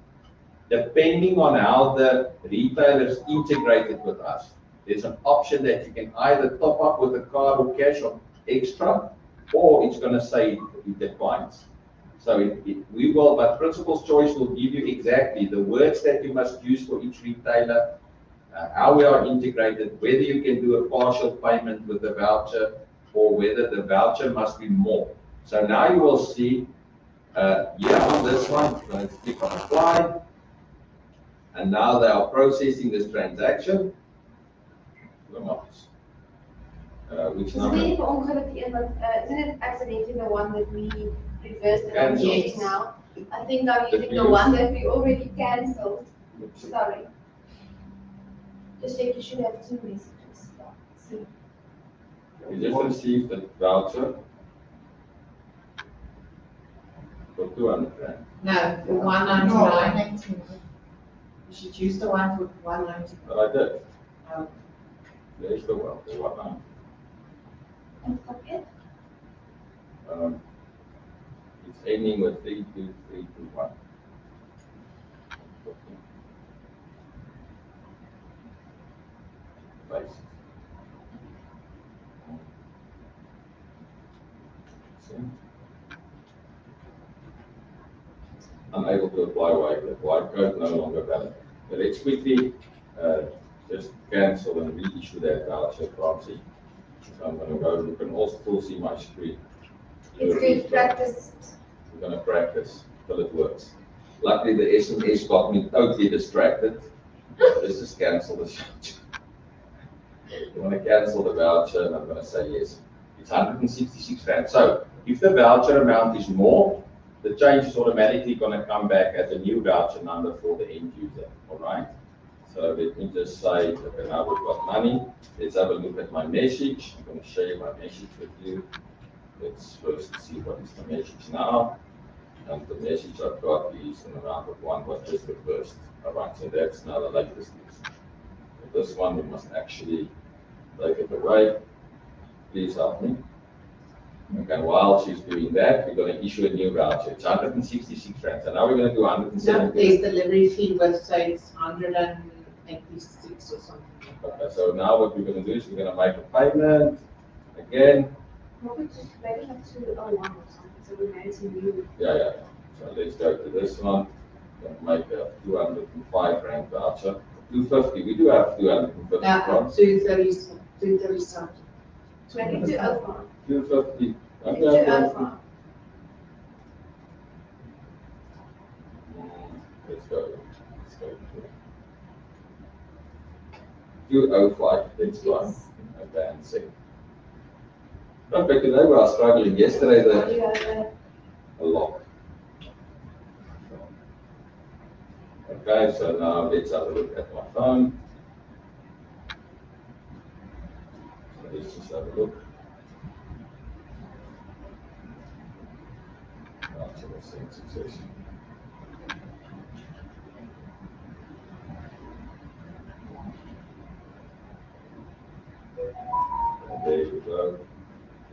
Speaker 3: depending on how the retailers integrated with us, there's an option that you can either top up with a card or cash or extra, or it's going to say it declines. So we will, but Principal's Choice will give you exactly the words that you must use for each retailer, how we are integrated, whether you can do a partial payment with the voucher, or whether the voucher must be more. So now you will see here on this one, I'm going to click on apply. And now they are processing this transaction. Which number?
Speaker 4: Isn't it accidentally the one that we reversed and I'm
Speaker 3: Cancelled.
Speaker 4: using now? I think I'm using the one that we already cancelled. Sorry. Just check, you should have 2 messages. See.
Speaker 3: We just received a voucher for 200 rand.
Speaker 2: No, for
Speaker 6: No,
Speaker 2: 199.
Speaker 6: 199.
Speaker 2: You should use the one for 199.
Speaker 3: But I did.
Speaker 2: Oh.
Speaker 3: There's the one for 199.
Speaker 4: And copy it.
Speaker 3: It's ending with 32321. unable to apply white code, no longer valid. But let's quickly just cancel and reissue that voucher proxy. So I'm going to go, you can also still see my screen.
Speaker 4: It's being practiced.
Speaker 3: We're going to practice till it works. Luckily, the SMS got me totally distracted. Let's just cancel this voucher. You want to cancel the voucher, and I'm going to say yes. It's 166 Rand. So if the voucher amount is more, the change is automatically going to come back as a new voucher number for the end user. All right? So let me just say, okay, now we've got money. Let's have a look at my message. I'm going to share my message with you. Let's first see what is the message now. And the message I've got is an amount of 1 was just reversed. All right, so that's now the latest news. So this one, we must actually take it away. Please help me. Okay, while she's doing that, we're going to issue a new voucher. It's 166 Rand. So now we're going to do
Speaker 2: No,
Speaker 3: 170.
Speaker 2: there's delivery fee, but say it's 186 or something.
Speaker 3: Okay, so now what we're going to do is we're going to make a payment again.
Speaker 4: Maybe have 201 or something, so we made some new.
Speaker 3: Yeah. So let's go to this one. Going to make a 205 Rand voucher. 250. We do have 250 crowns.
Speaker 2: 230 something.
Speaker 4: Maybe 201.
Speaker 3: 250.
Speaker 4: Maybe
Speaker 3: Okay.
Speaker 4: 201.
Speaker 3: Let's go. 205. Let's go. Advancing. Okay, today we are struggling. Yesterday, a lot. Okay, so now let's have a look at my phone. So let's just have a look. Voucher was saying success. And there you go.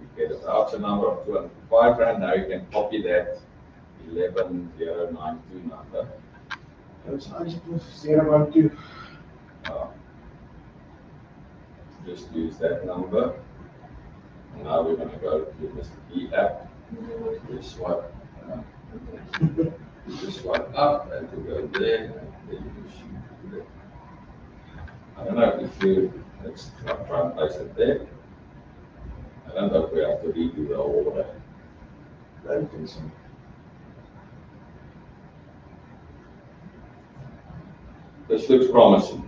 Speaker 3: You get a voucher number of 205 Rand. Now you can copy that 11092 number.
Speaker 5: That's nice. 012.
Speaker 3: Just use that number. And now we're going to go to Mr. E app. Just swipe. Just swipe up and to go there. And then you should do that. I don't know if you, let's try and place it there. I don't know if we have to redo the order.
Speaker 5: I don't think so.
Speaker 3: This looks promising.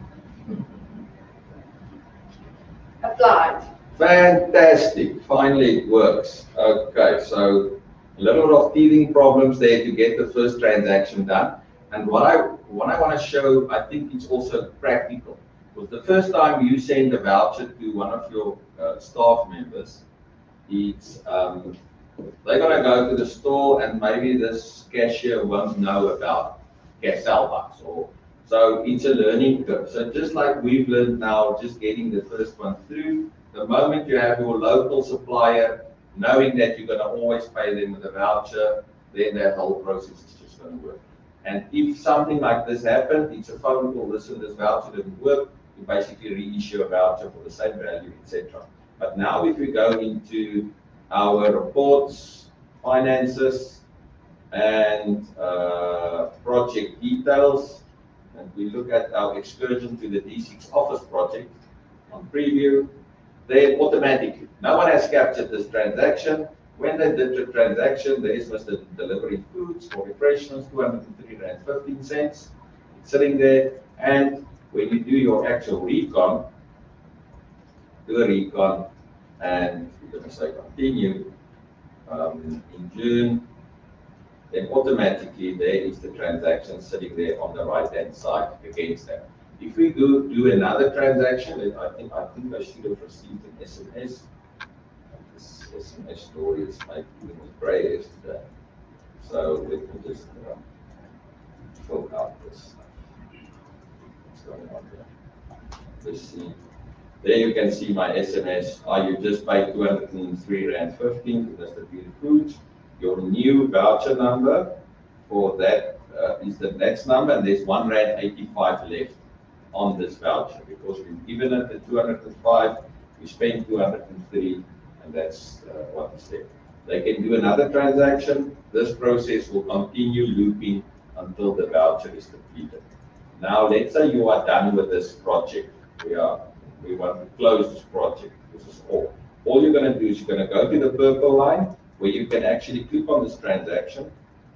Speaker 4: Applied.
Speaker 3: Fantastic. Finally it works. Okay, so a little bit of teething problems there to get the first transaction done. And what I want to show, I think it's also practical. Because the first time you send a voucher to one of your staff members, it's they're going to go to the store and maybe this cashier won't know about Cashbucks or so it's a learning curve. So just like we've learned now, just getting the first one through, the moment you have your local supplier, knowing that you're going to always pay them with a voucher, then that whole process is just going to work. And if something like this happened, it's a phone call, listen, this voucher didn't work, you basically reissue a voucher for the same value, etc. But now if we go into our reports, finances, and project details, and we look at our excursion to the D6 office project on preview, then automatically, no one has captured this transaction. When they did the transaction, there is Mr. Delivery Foods for refreshments, 203 Rand 15 cents. It's sitting there, and when you do your actual recon, do a recon, and you're going to say continue in June, then automatically there is the transaction sitting there on the right-hand side against that. If we do another transaction, I think I should have received an SMS. This SMS story is making me gray yesterday. So let me just fill out this. What's going on here? Let's see. There you can see my SMS. You just paid 203 Rand 15 to Mr. Beauty Foods. Your new voucher number for that is the next number, and there's 1 Rand 85 left on this voucher because we've given it the 205, we spent 203, and that's what is there. They can do another transaction. This process will continue looping until the voucher is completed. Now, let's say you are done with this project. We want to close this project. This is all. All you're going to do is you're going to go to the purple line where you can actually click on this transaction,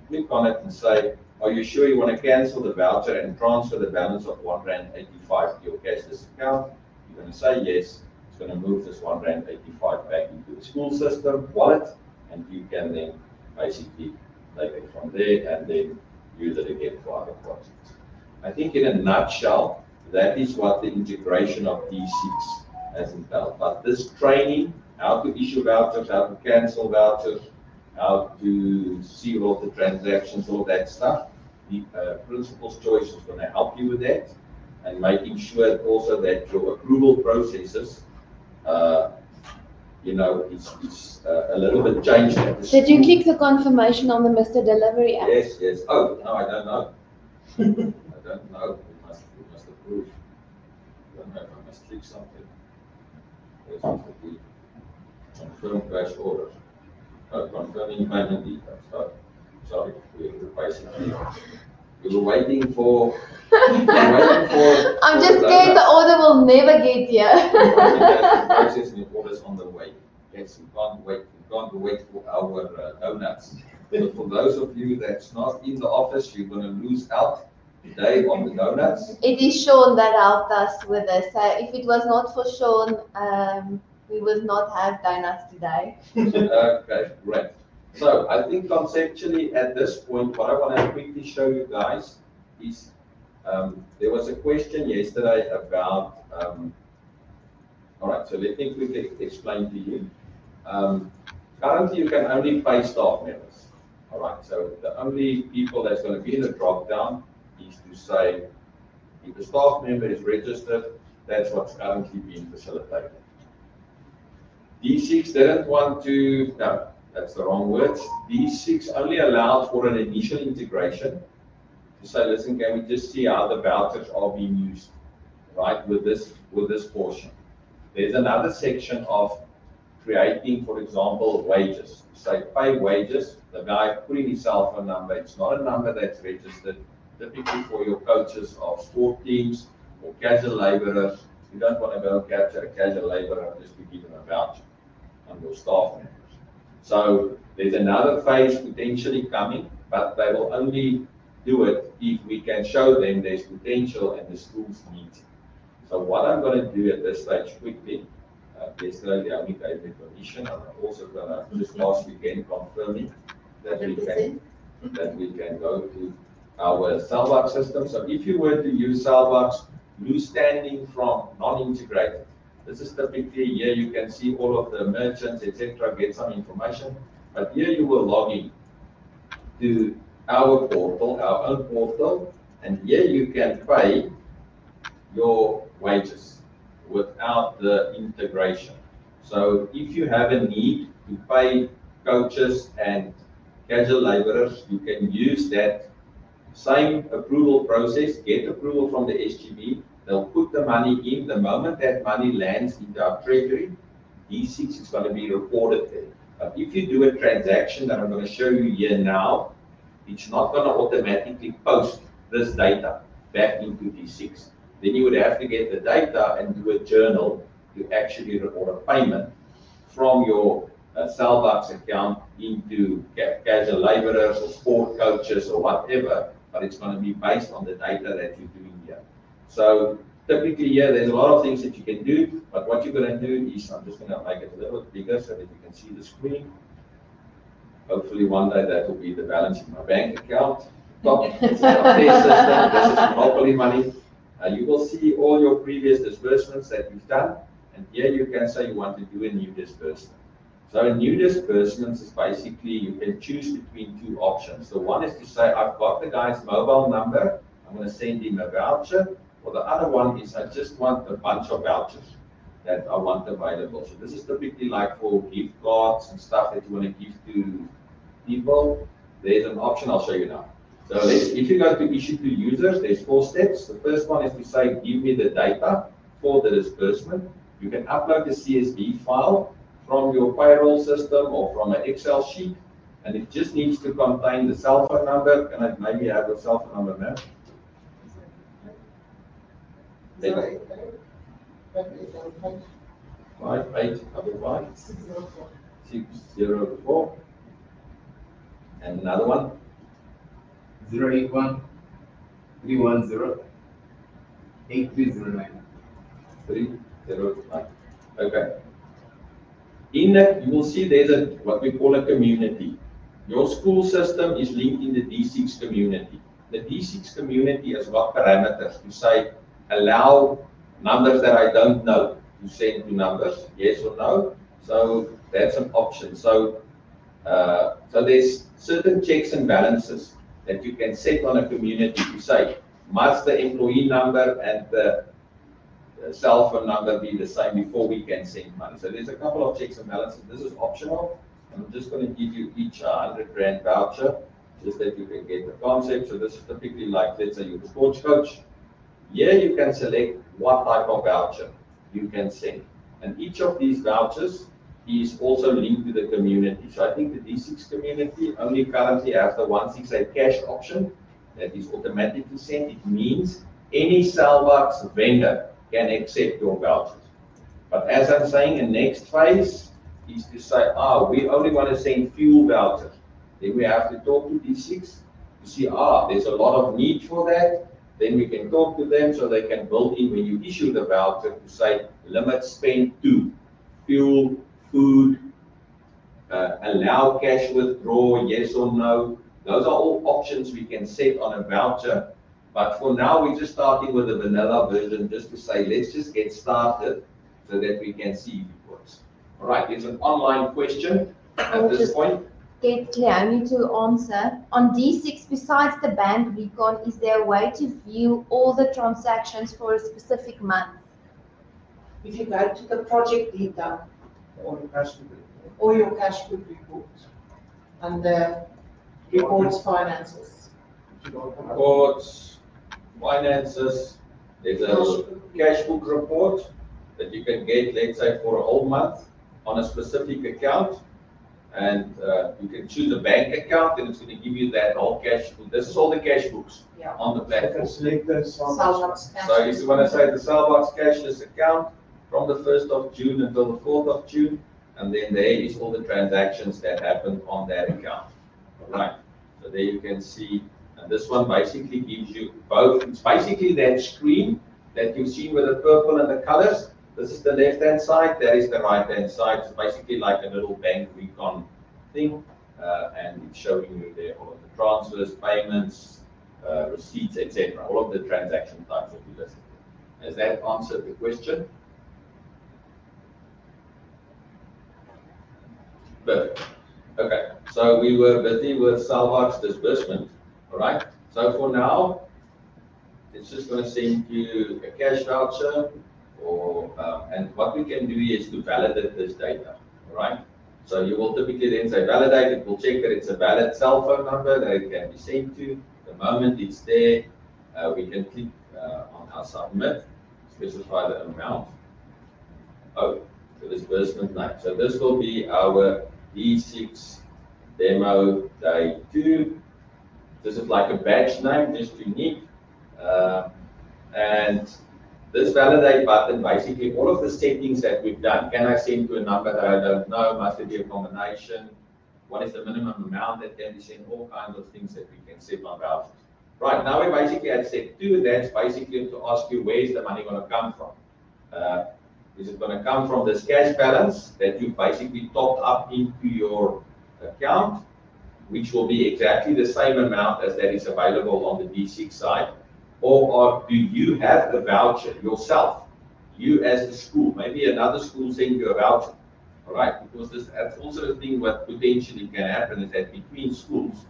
Speaker 3: click on it and say, are you sure you want to cancel the voucher and transfer the balance of R1.85 to your cashless account? You're going to say yes. It's going to move this R1.85 back into the school system wallet, and you can then basically take it from there and then use it again for other projects. I think in a nutshell, that is what the integration of D6 has entailed. But this training, how to issue vouchers, how to cancel vouchers, how to see all the transactions, all that stuff, the Principal's Choice is going to help you with that, and making sure also that your approval processes, it's a little bit changed at the
Speaker 4: Did you
Speaker 3: school.
Speaker 4: click the confirmation on the Mr. Delivery app?
Speaker 3: Yes, yes. Oh, no, I don't know. I don't know. We must approve. I don't know. I must click something. There's something. Confirm cash order. Confirming payment details. Oh, sorry, we were basically we were waiting for.
Speaker 4: I'm just scared the order will never get here.
Speaker 3: Processing orders on the way. Yes, we can't wait. We can't wait for our donuts. So for those of you that's not in the office, you're going to lose out today on the donuts.
Speaker 4: It is Sean that helped us with this. So if it was not for Sean, we would not have donuts today.
Speaker 3: Okay, great. So I think conceptually at this point, what I want to quickly show you guys is there was a question yesterday about, all right, so let me quickly explain to you. Currently, you can only pay staff members. All right, so the only people that's going to be in the drop down is to say, if the staff member is registered, that's what's currently being facilitated. D6 didn't want to, no, that's the wrong words. D6 only allowed for an initial integration to say, listen, can we just see how the vouchers are being used, right, with this portion. There's another section of creating, for example, wages. Say, pay wages, the guy putting his cell phone number, it's not a number that's registered, typically for your coaches of sport teams or casual laborers. You don't want to go and capture a casual laborer just to give him a voucher on your staff members. So there's another phase potentially coming, but they will only do it if we can show them there's potential and the schools need it. So what I'm going to do at this stage quickly, yesterday they only gave me permission, and I'm also going to just ask you again confirming that we can go to our Cellbox system. So if you were to use Cellbox, loose standing from non-integrated, this is typically here you can see all of the merchants, etc., get some information. But here you will log in to our portal, our own portal, and here you can pay your wages without the integration. So if you have a need to pay coaches and casual laborers, you can use that same approval process, get approval from the SGB. They'll put the money in. The moment that money lands into our treasury, D6 is going to be reported there. But if you do a transaction that I'm going to show you here now, it's not going to automatically post this data back into D6. Then you would have to get the data and do a journal to actually report a payment from your Cellbox account into casual laborers or sport coaches or whatever, but it's going to be based on the data that you're doing here. So typically here, there's a lot of things that you can do, but what you're going to do is, I'm just going to make it a little bit bigger so that you can see the screen. Hopefully one day that will be the balance in my bank account. Top, this is Monopoly money. You will see all your previous disbursements that you've done, and here you can say you want to do a new disbursement. So a new disbursement is basically, you can choose between two options. So one is to say, I've got the guy's mobile number, I'm going to send him a voucher, or the other one is, I just want a bunch of vouchers that I want available. So this is typically like for gift cards and stuff that you want to give to people. There's an option I'll show you now. So if you go to issue to users, there's 4 steps. The first one is to say, give me the data for the disbursement. You can upload the CSV file from your payroll system or from an Excel sheet, and it just needs to contain the cell phone number. Can I maybe have a cell phone number now? 5855 604. And another one?
Speaker 7: 081 310 8309.
Speaker 3: 309. Okay. In that, you will see there's a what we call a community. Your school system is linked in the D6 community. The D6 community has got parameters to say allow numbers that I don't know to send to numbers, yes or no. So that's an option. So there's certain checks and balances that you can set on a community to say, must the employee number and the cell phone number be the same before we can send money. So there's a couple of checks and balances. This is optional. I'm just going to give you each a 100 Rand voucher, just that you can get the concept. So this is typically like, let's say you're a sports coach. Here you can select what type of voucher you can send. And each of these vouchers is also linked to the community. So I think the D6 community only currently has the 168 cash option that is automatically sent. It means any Cellbox vendor can accept your vouchers. But as I'm saying, the next phase is to say, we only want to send fuel vouchers. Then we have to talk to D6 to see, there's a lot of need for that. Then we can talk to them so they can build in when you issue the voucher to say limit spend to fuel, food, allow cash withdrawal, yes or no. Those are all options we can set on a voucher. But for now, we're just starting with the vanilla version just to say, let's just get started so that we can see if it works. All right, there's an online question at this point.
Speaker 4: Get clear, I need to answer. On D6, besides the bank recon, is there a way to view all the transactions for a specific month?
Speaker 2: If you go to the project detail
Speaker 5: Or the cash report.
Speaker 2: or your cash book report and the reports finances.
Speaker 3: Reports, finances, there's a cash book report that you can get, let's say, for a whole month on a specific account. And you can choose a bank account and it's going to give you that whole cash book. This is all the cash books on the
Speaker 5: I can
Speaker 3: platform.
Speaker 5: select the
Speaker 2: Cellbox cash.
Speaker 3: So if you want to say the Cellbox cashless account from the 1st of June until the 4th of June, and then there is all the transactions that happened on that account. All right. So there you can see, and this one basically gives you both. It's basically that screen that you've seen with the purple and the colors. This is the left-hand side, that is the right-hand side. It's basically like a little bank recon thing, and it's showing you there all of the transfers, payments, receipts, etc. All of the transaction types will be listed. Has that answered the question? Perfect. Okay, so we were busy with Cellbox disbursement, all right? So for now, it's just going to send you a cash voucher, and what we can do is to validate this data, all right? So you will typically then say validate, it will check that it's a valid cell phone number that it can be sent to. The moment it's there, we can click on our submit, specify the amount. The disbursement name. So this will be our D6 demo day 2. This is like a badge name, just unique. And this validate button, basically all of the settings that we've done. Can I send to a number that I don't know? Must it be a combination? What is the minimum amount that can be sent? All kinds of things that we can set on vouchers. Right, now we're basically at step 2. That's basically to ask you, where is the money going to come from? Is it going to come from this cash balance that you basically topped up into your account, which will be exactly the same amount as that is available on the D6 side? Or do you have the voucher yourself, you as the school? Maybe another school send you a voucher, all right? Because that's also the thing what potentially can happen is that between schools,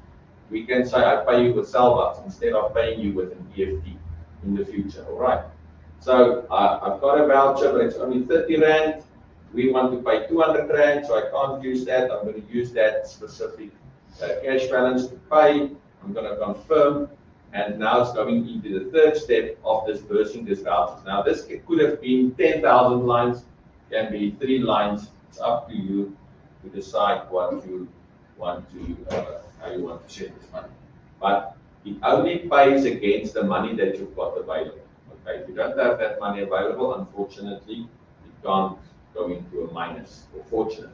Speaker 3: we can say, I pay you with Cellbox instead of paying you with an EFT in the future, all right? So I've got a voucher, but it's only 30 Rand. We want to pay 200 Rand, so I can't use that. I'm going to use that specific cash balance to pay. I'm going to confirm. And now it's going into the third step of disbursing this vouchers. Now this could have been 10,000 lines, can be 3 lines. It's up to you to decide what you want to share this money. But it only pays against the money that you've got available. Okay, if you don't have that money available, unfortunately, it can't go into a minus, or fortunate.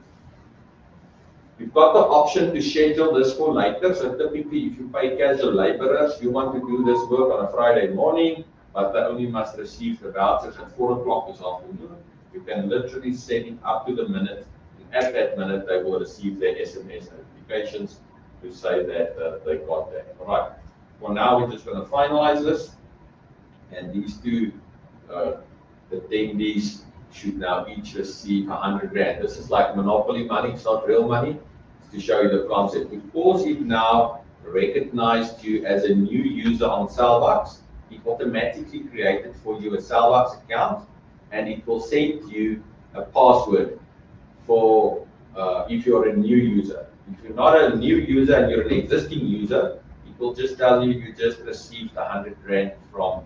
Speaker 3: You've got the option to schedule this for later. So typically, if you pay casual laborers, you want to do this work on a Friday morning, but they only must receive the vouchers at 4 o'clock this afternoon. You can literally set it up to the minute, and at that minute, they will receive their SMS notifications to say that they got that. All right. For now, we're just going to finalize this, and these two attendees should now each receive 100 Rand. This is like monopoly money, it's not real money. It's to show you the concept. Because it now recognized you as a new user on Salbucks, it automatically created for you a Salbucks account, and it will send you a password for if you're a new user. If you're not a new user and you're an existing user, it will just tell you you just received 100 Rand from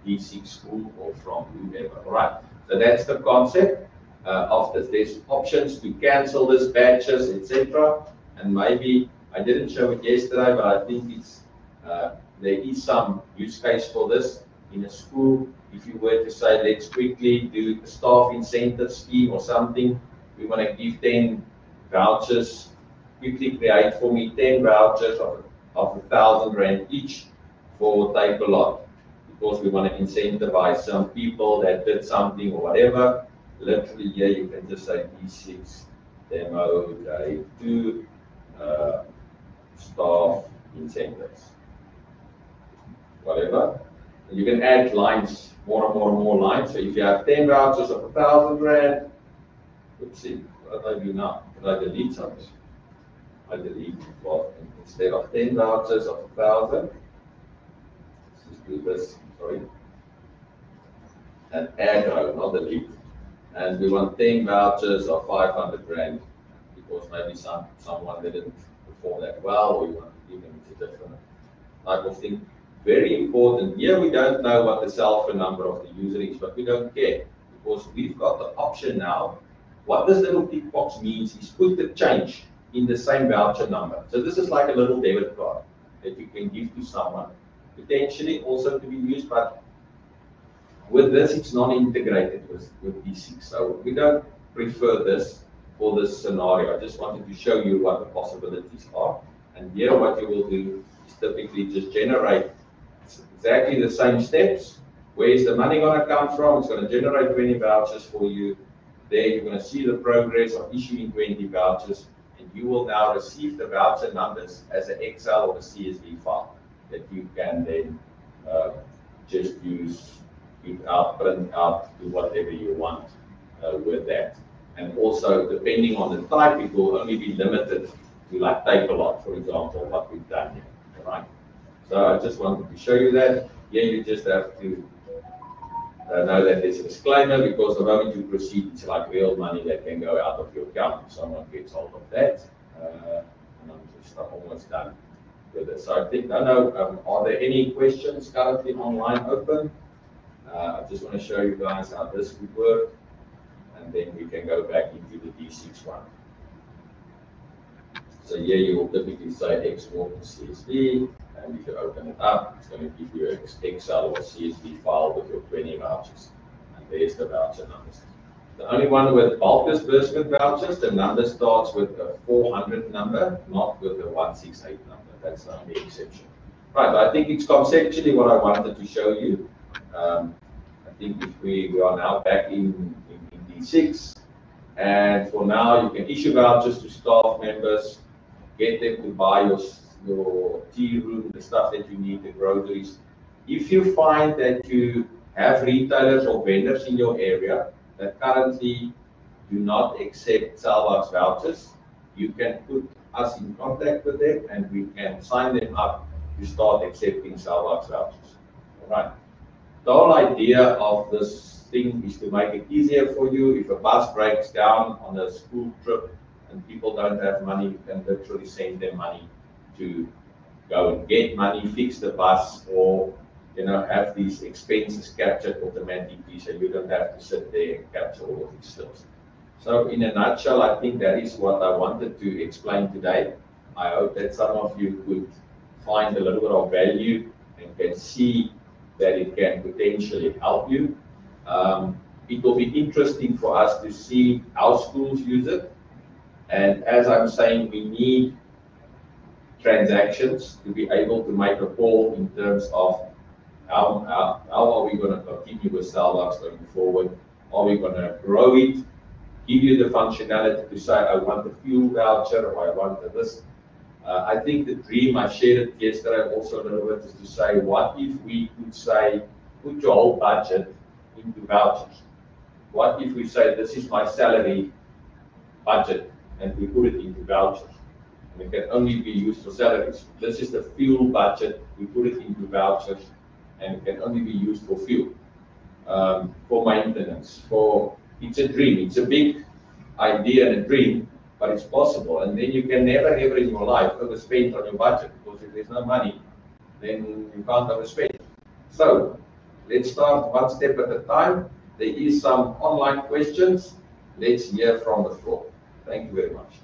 Speaker 3: D6 school or from whoever. All right. So that's the concept of this. There's options to cancel this, batches, etc. And maybe I didn't show it yesterday, but I think it's there is some use case for this in a school. If you were to say, let's quickly do a staff incentive scheme or something, we want to give 10 vouchers. Quickly create for me 10 vouchers of 1,000 Rand each for Tape-a-Lot. Because we want to incentivize some people that did something or whatever. Literally here you can just say D6 demo day 2 staff incentives. Whatever. And you can add lines, more and more lines. So if you have 10 vouchers of 1,000 Rand, let's see, what do I do now? Can I delete something? I delete, well, instead of 10 vouchers of 1,000, let's just do this. Sorry, and add row, not delete. And we want 10 vouchers of 500 Rand because maybe someone didn't perform that well, or you want to give them a different type of thing. Very important. Here we don't know what the cell phone number of the user is, but we don't care because we've got the option now. What this little tick box means is put the change in the same voucher number. So this is like a little debit card that you can give to someone. Potentially also to be used, but with this it's non-integrated with D6. So we don't prefer this for this scenario. I just wanted to show you what the possibilities are. And here what you will do is typically just generate exactly the same steps. Where is the money going to come from? It's going to generate 20 vouchers for you. There you're going to see the progress of issuing 20 vouchers, and you will now receive the voucher numbers as an Excel or a CSV file that you can then just use it out, print out, do whatever you want with that. And also, depending on the type, it will only be limited to like Tape-a-Lot, for example, what we've done here, right? So I just wanted to show you that. Here you just have to know that there's a disclaimer because the moment you proceed, it's like real money that can go out of your account if someone gets hold of that. And I'm just almost done with it. So I think, I don't know, are there any questions currently online open? I just want to show you guys how this would work, and then we can go back into the D6 one. So here you will typically say export to CSV, and if you open it up, it's going to give you an Excel or CSV file with your 20 vouchers. And there's the voucher numbers. The only one with bulk disbursement vouchers, the number starts with a 400 number, not with a 168 number. That's the only exception. Right, but I think it's conceptually what I wanted to show you. I think if we are now back in D6, and for now you can issue vouchers to staff members, get them to buy your tea room, the stuff that you need, the groceries. If you find that you have retailers or vendors in your area that currently do not accept Salbucks vouchers, you can put us in contact with them and we can sign them up to start accepting Salbucks vouchers. All right. The whole idea of this thing is to make it easier for you. If a bus breaks down on a school trip and people don't have money, you can literally send them money to go and get money, fix the bus, or have these expenses captured automatically, so you don't have to sit there and capture all of these slips. So in a nutshell, I think that is what I wanted to explain today. I hope that some of you could find a little bit of value and can see that it can potentially help you. It will be interesting for us to see how schools use it. And as I'm saying, we need transactions to be able to make a call in terms of how are we going to continue with Starbucks going forward? Are we going to grow it? Give you the functionality to say, I want a fuel voucher, or I want this. I think the dream, I shared it yesterday also a little bit, is to say, what if we could say, put your whole budget into vouchers? What if we say, this is my salary budget, and we put it into vouchers? And it can only be used for salaries. This is the fuel budget, we put it into vouchers, and it can only be used for fuel, for maintenance, it's a dream. It's a big idea and a dream, but it's possible. And then you can never ever in your life overspend on your budget, because if there's no money, then you can't overspend. So let's start one step at a time. There is some online questions. Let's hear from the floor. Thank you very much.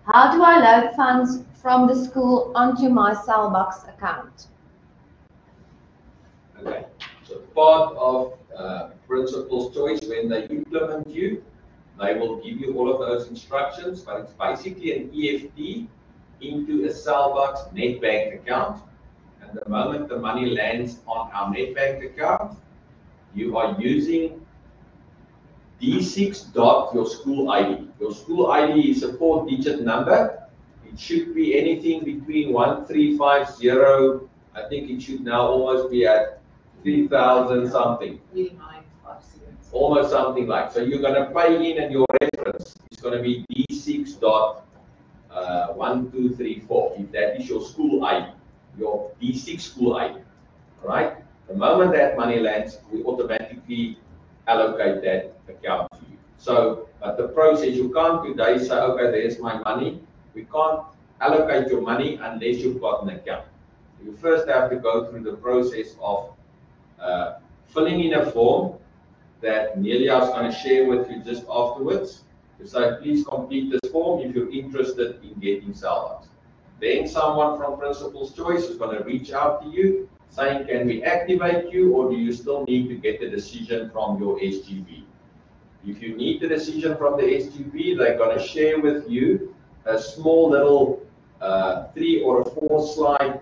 Speaker 4: How do I load funds from the school onto my Cellbox account?
Speaker 3: Okay, so part of Principal's Choice, when they implement you, they will give you all of those instructions, but it's basically an EFT into a Cellbox NetBank account. And the moment the money lands on our NetBank account, you are using D6 dot your school ID. Your school ID is a 4-digit number. It should be anything between 1350. I think it should now almost be at 3000 something.
Speaker 2: 3956.
Speaker 3: Almost something like. So you're going to pay in, and your reference is going to be D6 dot 1234. If that is your school ID, your D6 school ID. All right. The moment that money lands, we automatically allocate that account to you. So, but the process, you can't today say, okay, there's my money. We can't allocate your money unless you've got an account. You first have to go through the process of filling in a form that Nelia is going to share with you just afterwards. To say, please complete this form if you're interested in getting Cellbox. Then someone from Principal's Choice is going to reach out to you saying, can we activate you, or do you still need to get the decision from your SGB? If you need the decision from the SGB, they're going to share with you a small little 3 or 4 slide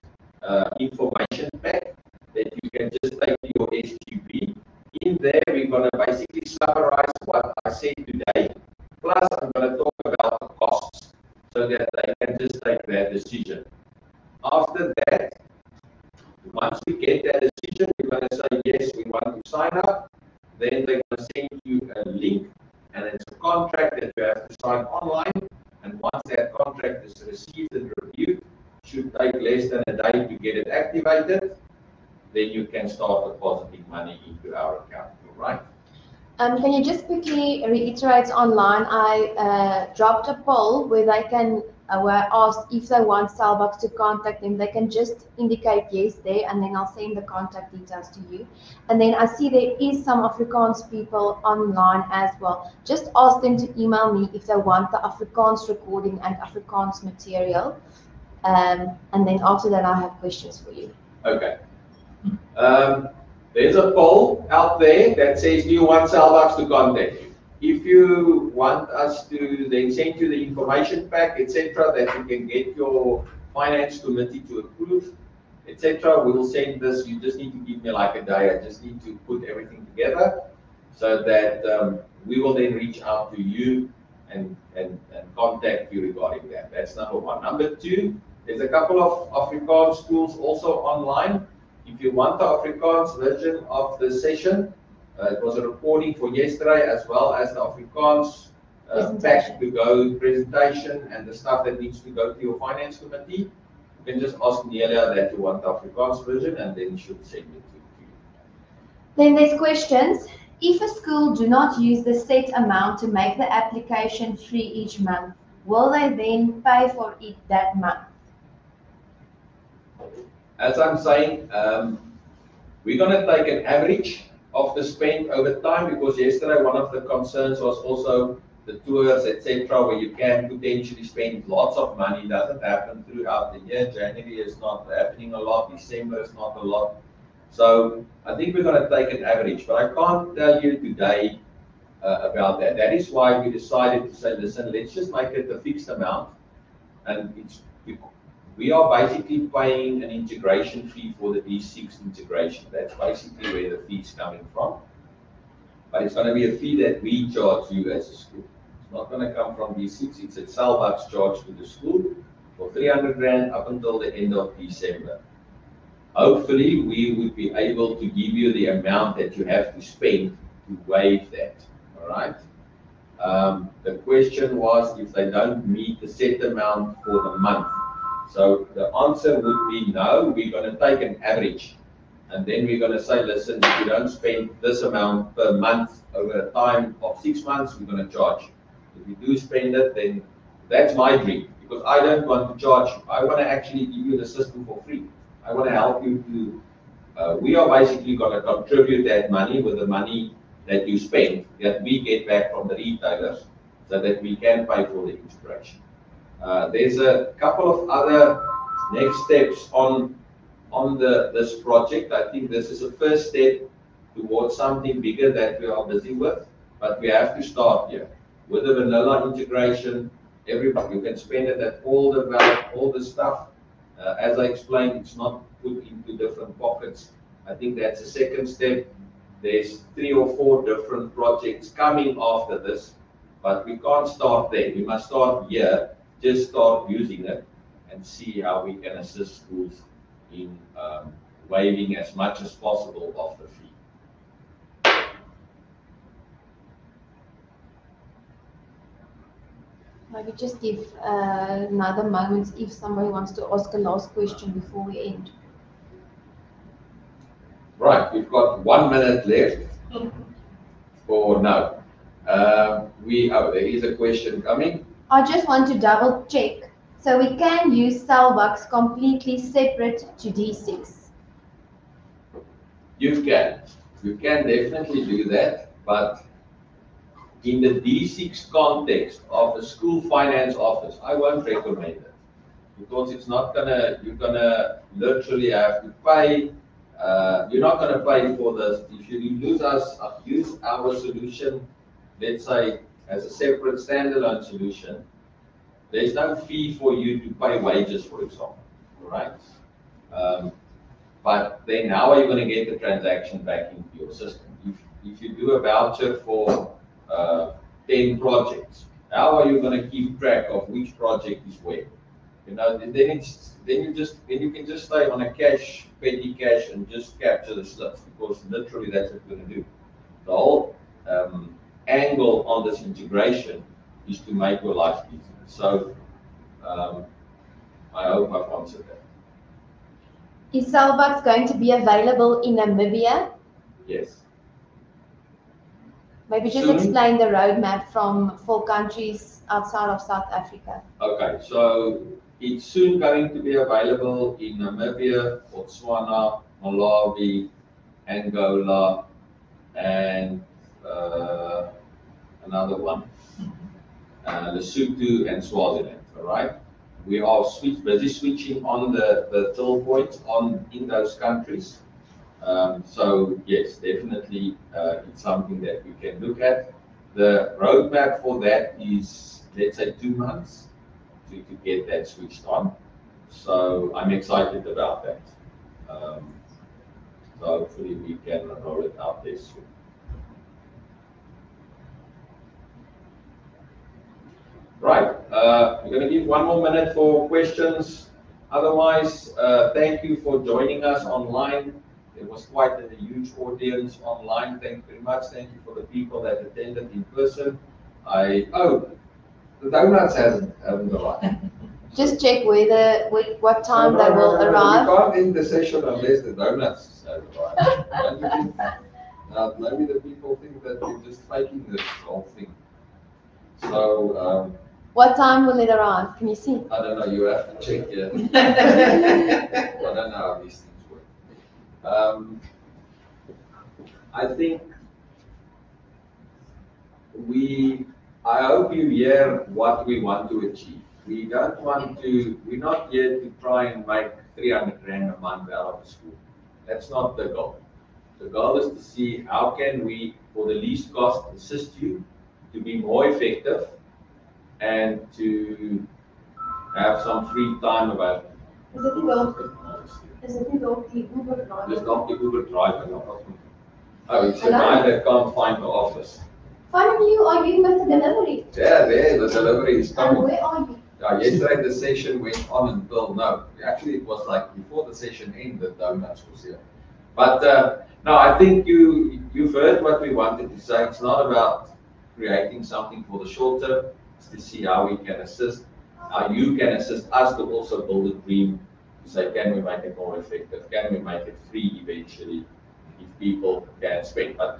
Speaker 3: information pack that you can just take to your SGB. In there, we're going to basically summarize what I said today, plus I'm going to talk about the costs so that they can just take their decision. After that, once we get that decision, we're going to say, yes, we want to sign up. Then they're going to send you a link, and it's a contract that you have to sign online. And once that contract is received and reviewed, should take less than a day to get it activated, then you can start depositing money into our account, all right?
Speaker 4: Can you just quickly reiterate online? I dropped a poll where they can, where I asked if they want Cellbox to contact them. They can just indicate yes there, and then I'll send the contact details to you. And then I see there is some Afrikaans people online as well. Just ask them to email me if they want the Afrikaans recording and Afrikaans material. And then after that, I have questions for you.
Speaker 3: Okay. There's a poll out there that says, do you want Cellbox to contact you? If you want us to then send you the information pack, etc., that you can get your finance committee to approve, etc., we'll send this. You just need to give me like a day. I just need to put everything together so that we will then reach out to you and contact you regarding that. That's number one. Number two, there's a couple of Afrikaans schools also online. If you want the Afrikaans version of the session, it was a recording for yesterday, as well as the Afrikaans back to go presentation and the stuff that needs to go to your finance committee. You can just ask Nelia that you want the Afrikaans version, and then she'll send it to you.
Speaker 4: Then there's questions. If a school do not use the set amount to make the application free each month, will they then pay for it that month?
Speaker 3: As I'm saying, we're going to take an average of the spend over time, because yesterday one of the concerns was also the tours, etc., where you can potentially spend lots of money. Doesn't happen throughout the year. January is not happening a lot. December is not a lot. So I think we're going to take an average, but I can't tell you today about that. That is why we decided to say, listen, let's just make it a fixed amount, and we are basically paying an integration fee for the D6 integration. That's basically where the fee is coming from. But it's going to be a fee that we charge you as a school. It's not going to come from D6. It's a Salbucks charge to the school for 300 Rand up until the end of December. Hopefully, we would be able to give you the amount that you have to spend to waive that. All right. The question was if they don't meet the set amount for the month. So the answer would be no. We're going to take an average, and then we're going to say, listen, if you don't spend this amount per month over a time of 6 months, we're going to charge you. If you do spend it, then that's my dream, because I don't want to charge you. I want to actually give you the system for free. I want to help you to. We are basically going to contribute that money with the money that you spend, that we get back from the retailers, so that we can pay for the integration. There's a couple of other next steps on this project. I think this is a first step towards something bigger that we are busy with, but we have to start here with the vanilla integration. Everybody, you can spend it at all the stuff. As I explained, it's not put into different pockets. I think that's the second step. There's 3 or 4 different projects coming after this, but we can't start there. We must start here, just start using it and see how we can assist schools in waiving as much as possible of the fee.
Speaker 4: Maybe just give another moment if somebody wants to ask a last question before we end.
Speaker 3: Right, we've got 1 minute left for now. There is a question coming.
Speaker 4: I just want to double check. So we can use Salbucks completely separate to D6.
Speaker 3: You can definitely do that, but in the D6 context of a school finance office, I won't recommend it, because it's not you're gonna literally have to pay. You're not gonna pay for this. If you use our solution, let's say as a separate standalone solution, there's no fee for you to pay wages, for example, right? But then how are you going to get the transaction back into your system? If you do a voucher for 10 projects, how are you going to keep track of which project is where? You know, then you can just stay on a petty cash and just capture the slips, because literally that's what you're going to do. The whole angle on this integration is to make your life easier. So I hope I've answered that.
Speaker 4: Is Salbucks going to be available in Namibia?
Speaker 3: Yes.
Speaker 4: Maybe just
Speaker 3: Soon.
Speaker 4: explain the roadmap for countries outside of South Africa.
Speaker 3: Okay, so it's soon going to be available in Namibia, Botswana, Malawi, Angola, and another one, Lesotho and Swaziland. All right, we are busy switching on the till points in those countries. So yes, definitely it's something that we can look at. The roadmap for that is, let's say, 2 months to get that switched on. So I'm excited about that. So hopefully we can roll it out there soon. Right, we're going to give 1 more minute for questions. Otherwise, thank you for joining us online. There was quite a huge audience online. Thank you very much. Thank you for the people that attended in person. The donuts haven't arrived.
Speaker 4: Just check what time they will arrive.
Speaker 3: We can't end the session unless the donuts have arrived. Maybe the people think that we're just faking this whole thing. So.
Speaker 4: What time will it arrive? Can you see?
Speaker 3: I don't know. You have to check here. I don't know how these things work. I think we I hope you hear what we want to achieve. We don't want to, we're not here to try and make 300 Rand a month out of the school. That's not the goal. The goal is to see how can we, for the least cost, assist you to be more effective and to have some free time available.
Speaker 4: Is dit nie dalk die Uber driver?
Speaker 3: Dis not the Uber driver. Oh, it's the
Speaker 4: Hello?
Speaker 3: guy that can't find the office.
Speaker 4: Finding you, are you Mr. Delivery?
Speaker 3: Yeah, there, the delivery is
Speaker 4: And
Speaker 3: coming.
Speaker 4: where are you?
Speaker 3: Yesterday the session went on until no. Actually, it was like before the session ended, donuts was here. But no, I think you've heard what we wanted to say. It's not about creating something for the short term. It's to see how we can assist, how you can assist us to also build a dream. To say, can we make it more effective? Can we make it free eventually, if people can spend? But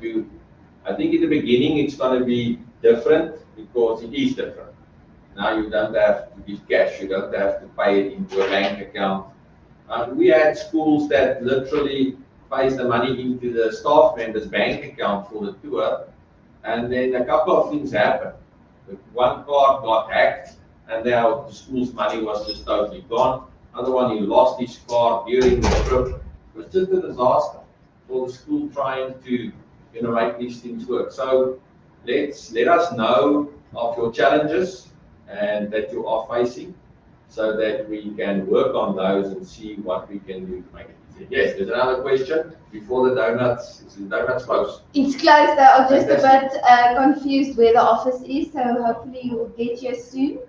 Speaker 3: I think in the beginning it's going to be different because it is different. Now you don't have to give cash, you don't have to pay it into a bank account. We had schools that literally pays the money into the staff member's bank account for the tour, and then a couple of things happened. One card got hacked, and now the school's money was just totally gone. Another one, he lost his card during the trip. It was just a disaster for the school trying to make these things work. So let us know of your challenges and that you are facing, so that we can work on those and see what we can do to make it easier. Yes, there's another question before the donuts. Is the donuts close?
Speaker 4: It's closed. They are just a bit confused where the office is, so hopefully you will get here soon.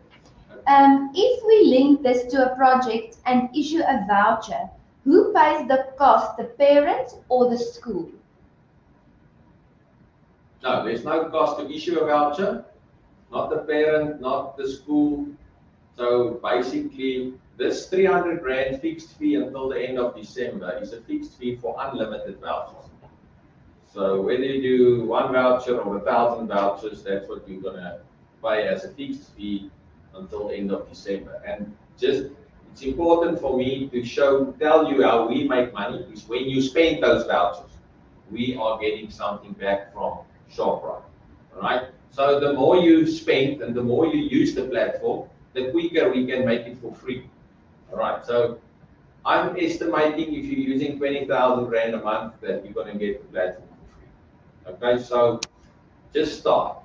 Speaker 4: If we link this to a project and issue a voucher, who pays the cost, the parent or the school?
Speaker 3: No, there's no cost to issue a voucher. Not the parent, not the school. So basically, this 300 Rand fixed fee until the end of December is a fixed fee for unlimited vouchers. So whether you do 1 voucher or 1,000 vouchers, that's what you're going to pay as a fixed fee until the end of December. And just, it's important for me to tell you how we make money is when you spend those vouchers, we are getting something back from Shoprite, all right? So the more you spend and the more you use the platform, the quicker we can make it for free. All right, so I'm estimating if you're using 20,000 Rand a month that you're going to get the platform for free. Okay, so just start.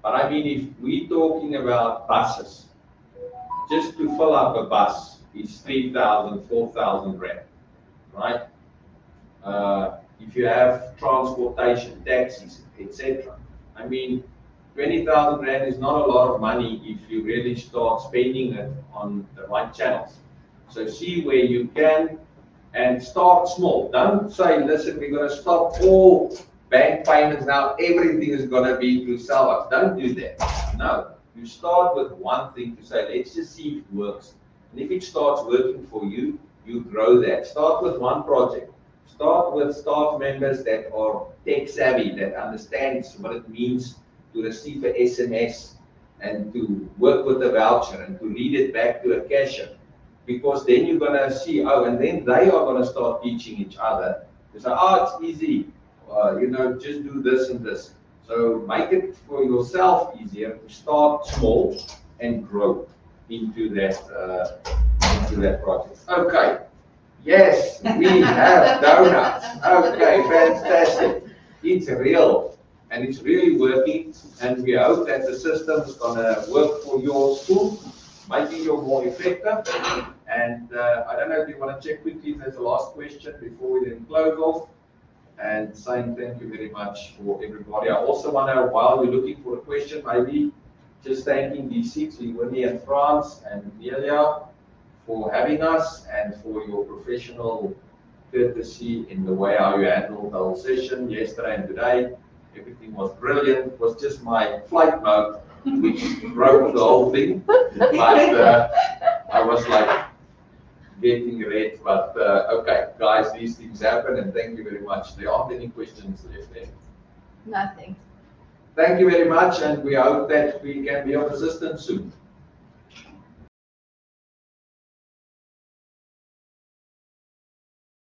Speaker 3: But I mean, if we're talking about buses, just to fill up a bus is 3,000, 4,000 Rand, right? If you have transportation, taxis, etc. I mean, 20,000 Rand is not a lot of money if you really start spending it on the right channels. So see where you can and start small. Don't say, listen, we're going to stop all bank payments now. Everything is going to be through Salvax. Don't do that. No, you start with one thing to say, let's just see if it works. And if it starts working for you, you grow that. Start with one project. Start with staff members that are tech savvy, that understands what it means to receive an SMS and to work with a voucher and to read it back to a cashier. Because then you're going to see, and then they are going to start teaching each other. They say, it's easy, just do this and this. So make it for yourself easier to start small and grow into that project. Okay. Yes, we have donuts. Okay, fantastic. It's real and it's really working, and we hope that the system is going to work for your school, making you more effective. And I don't know if you want to check quickly if there's a last question before we then close off. And saying thank you very much for everybody. I also want to, while we're looking for a question, maybe just thanking D6, Winnie and France and Delia for having us and for your professional courtesy in the way how you handled the whole session yesterday and today. Everything was brilliant. It was just my flight mode which broke the whole thing. But I was like getting red. But okay, guys, these things happen, and thank you very much. There aren't any questions left there.
Speaker 4: Nothing.
Speaker 3: Thank you very much, and we hope that we can be of assistance soon.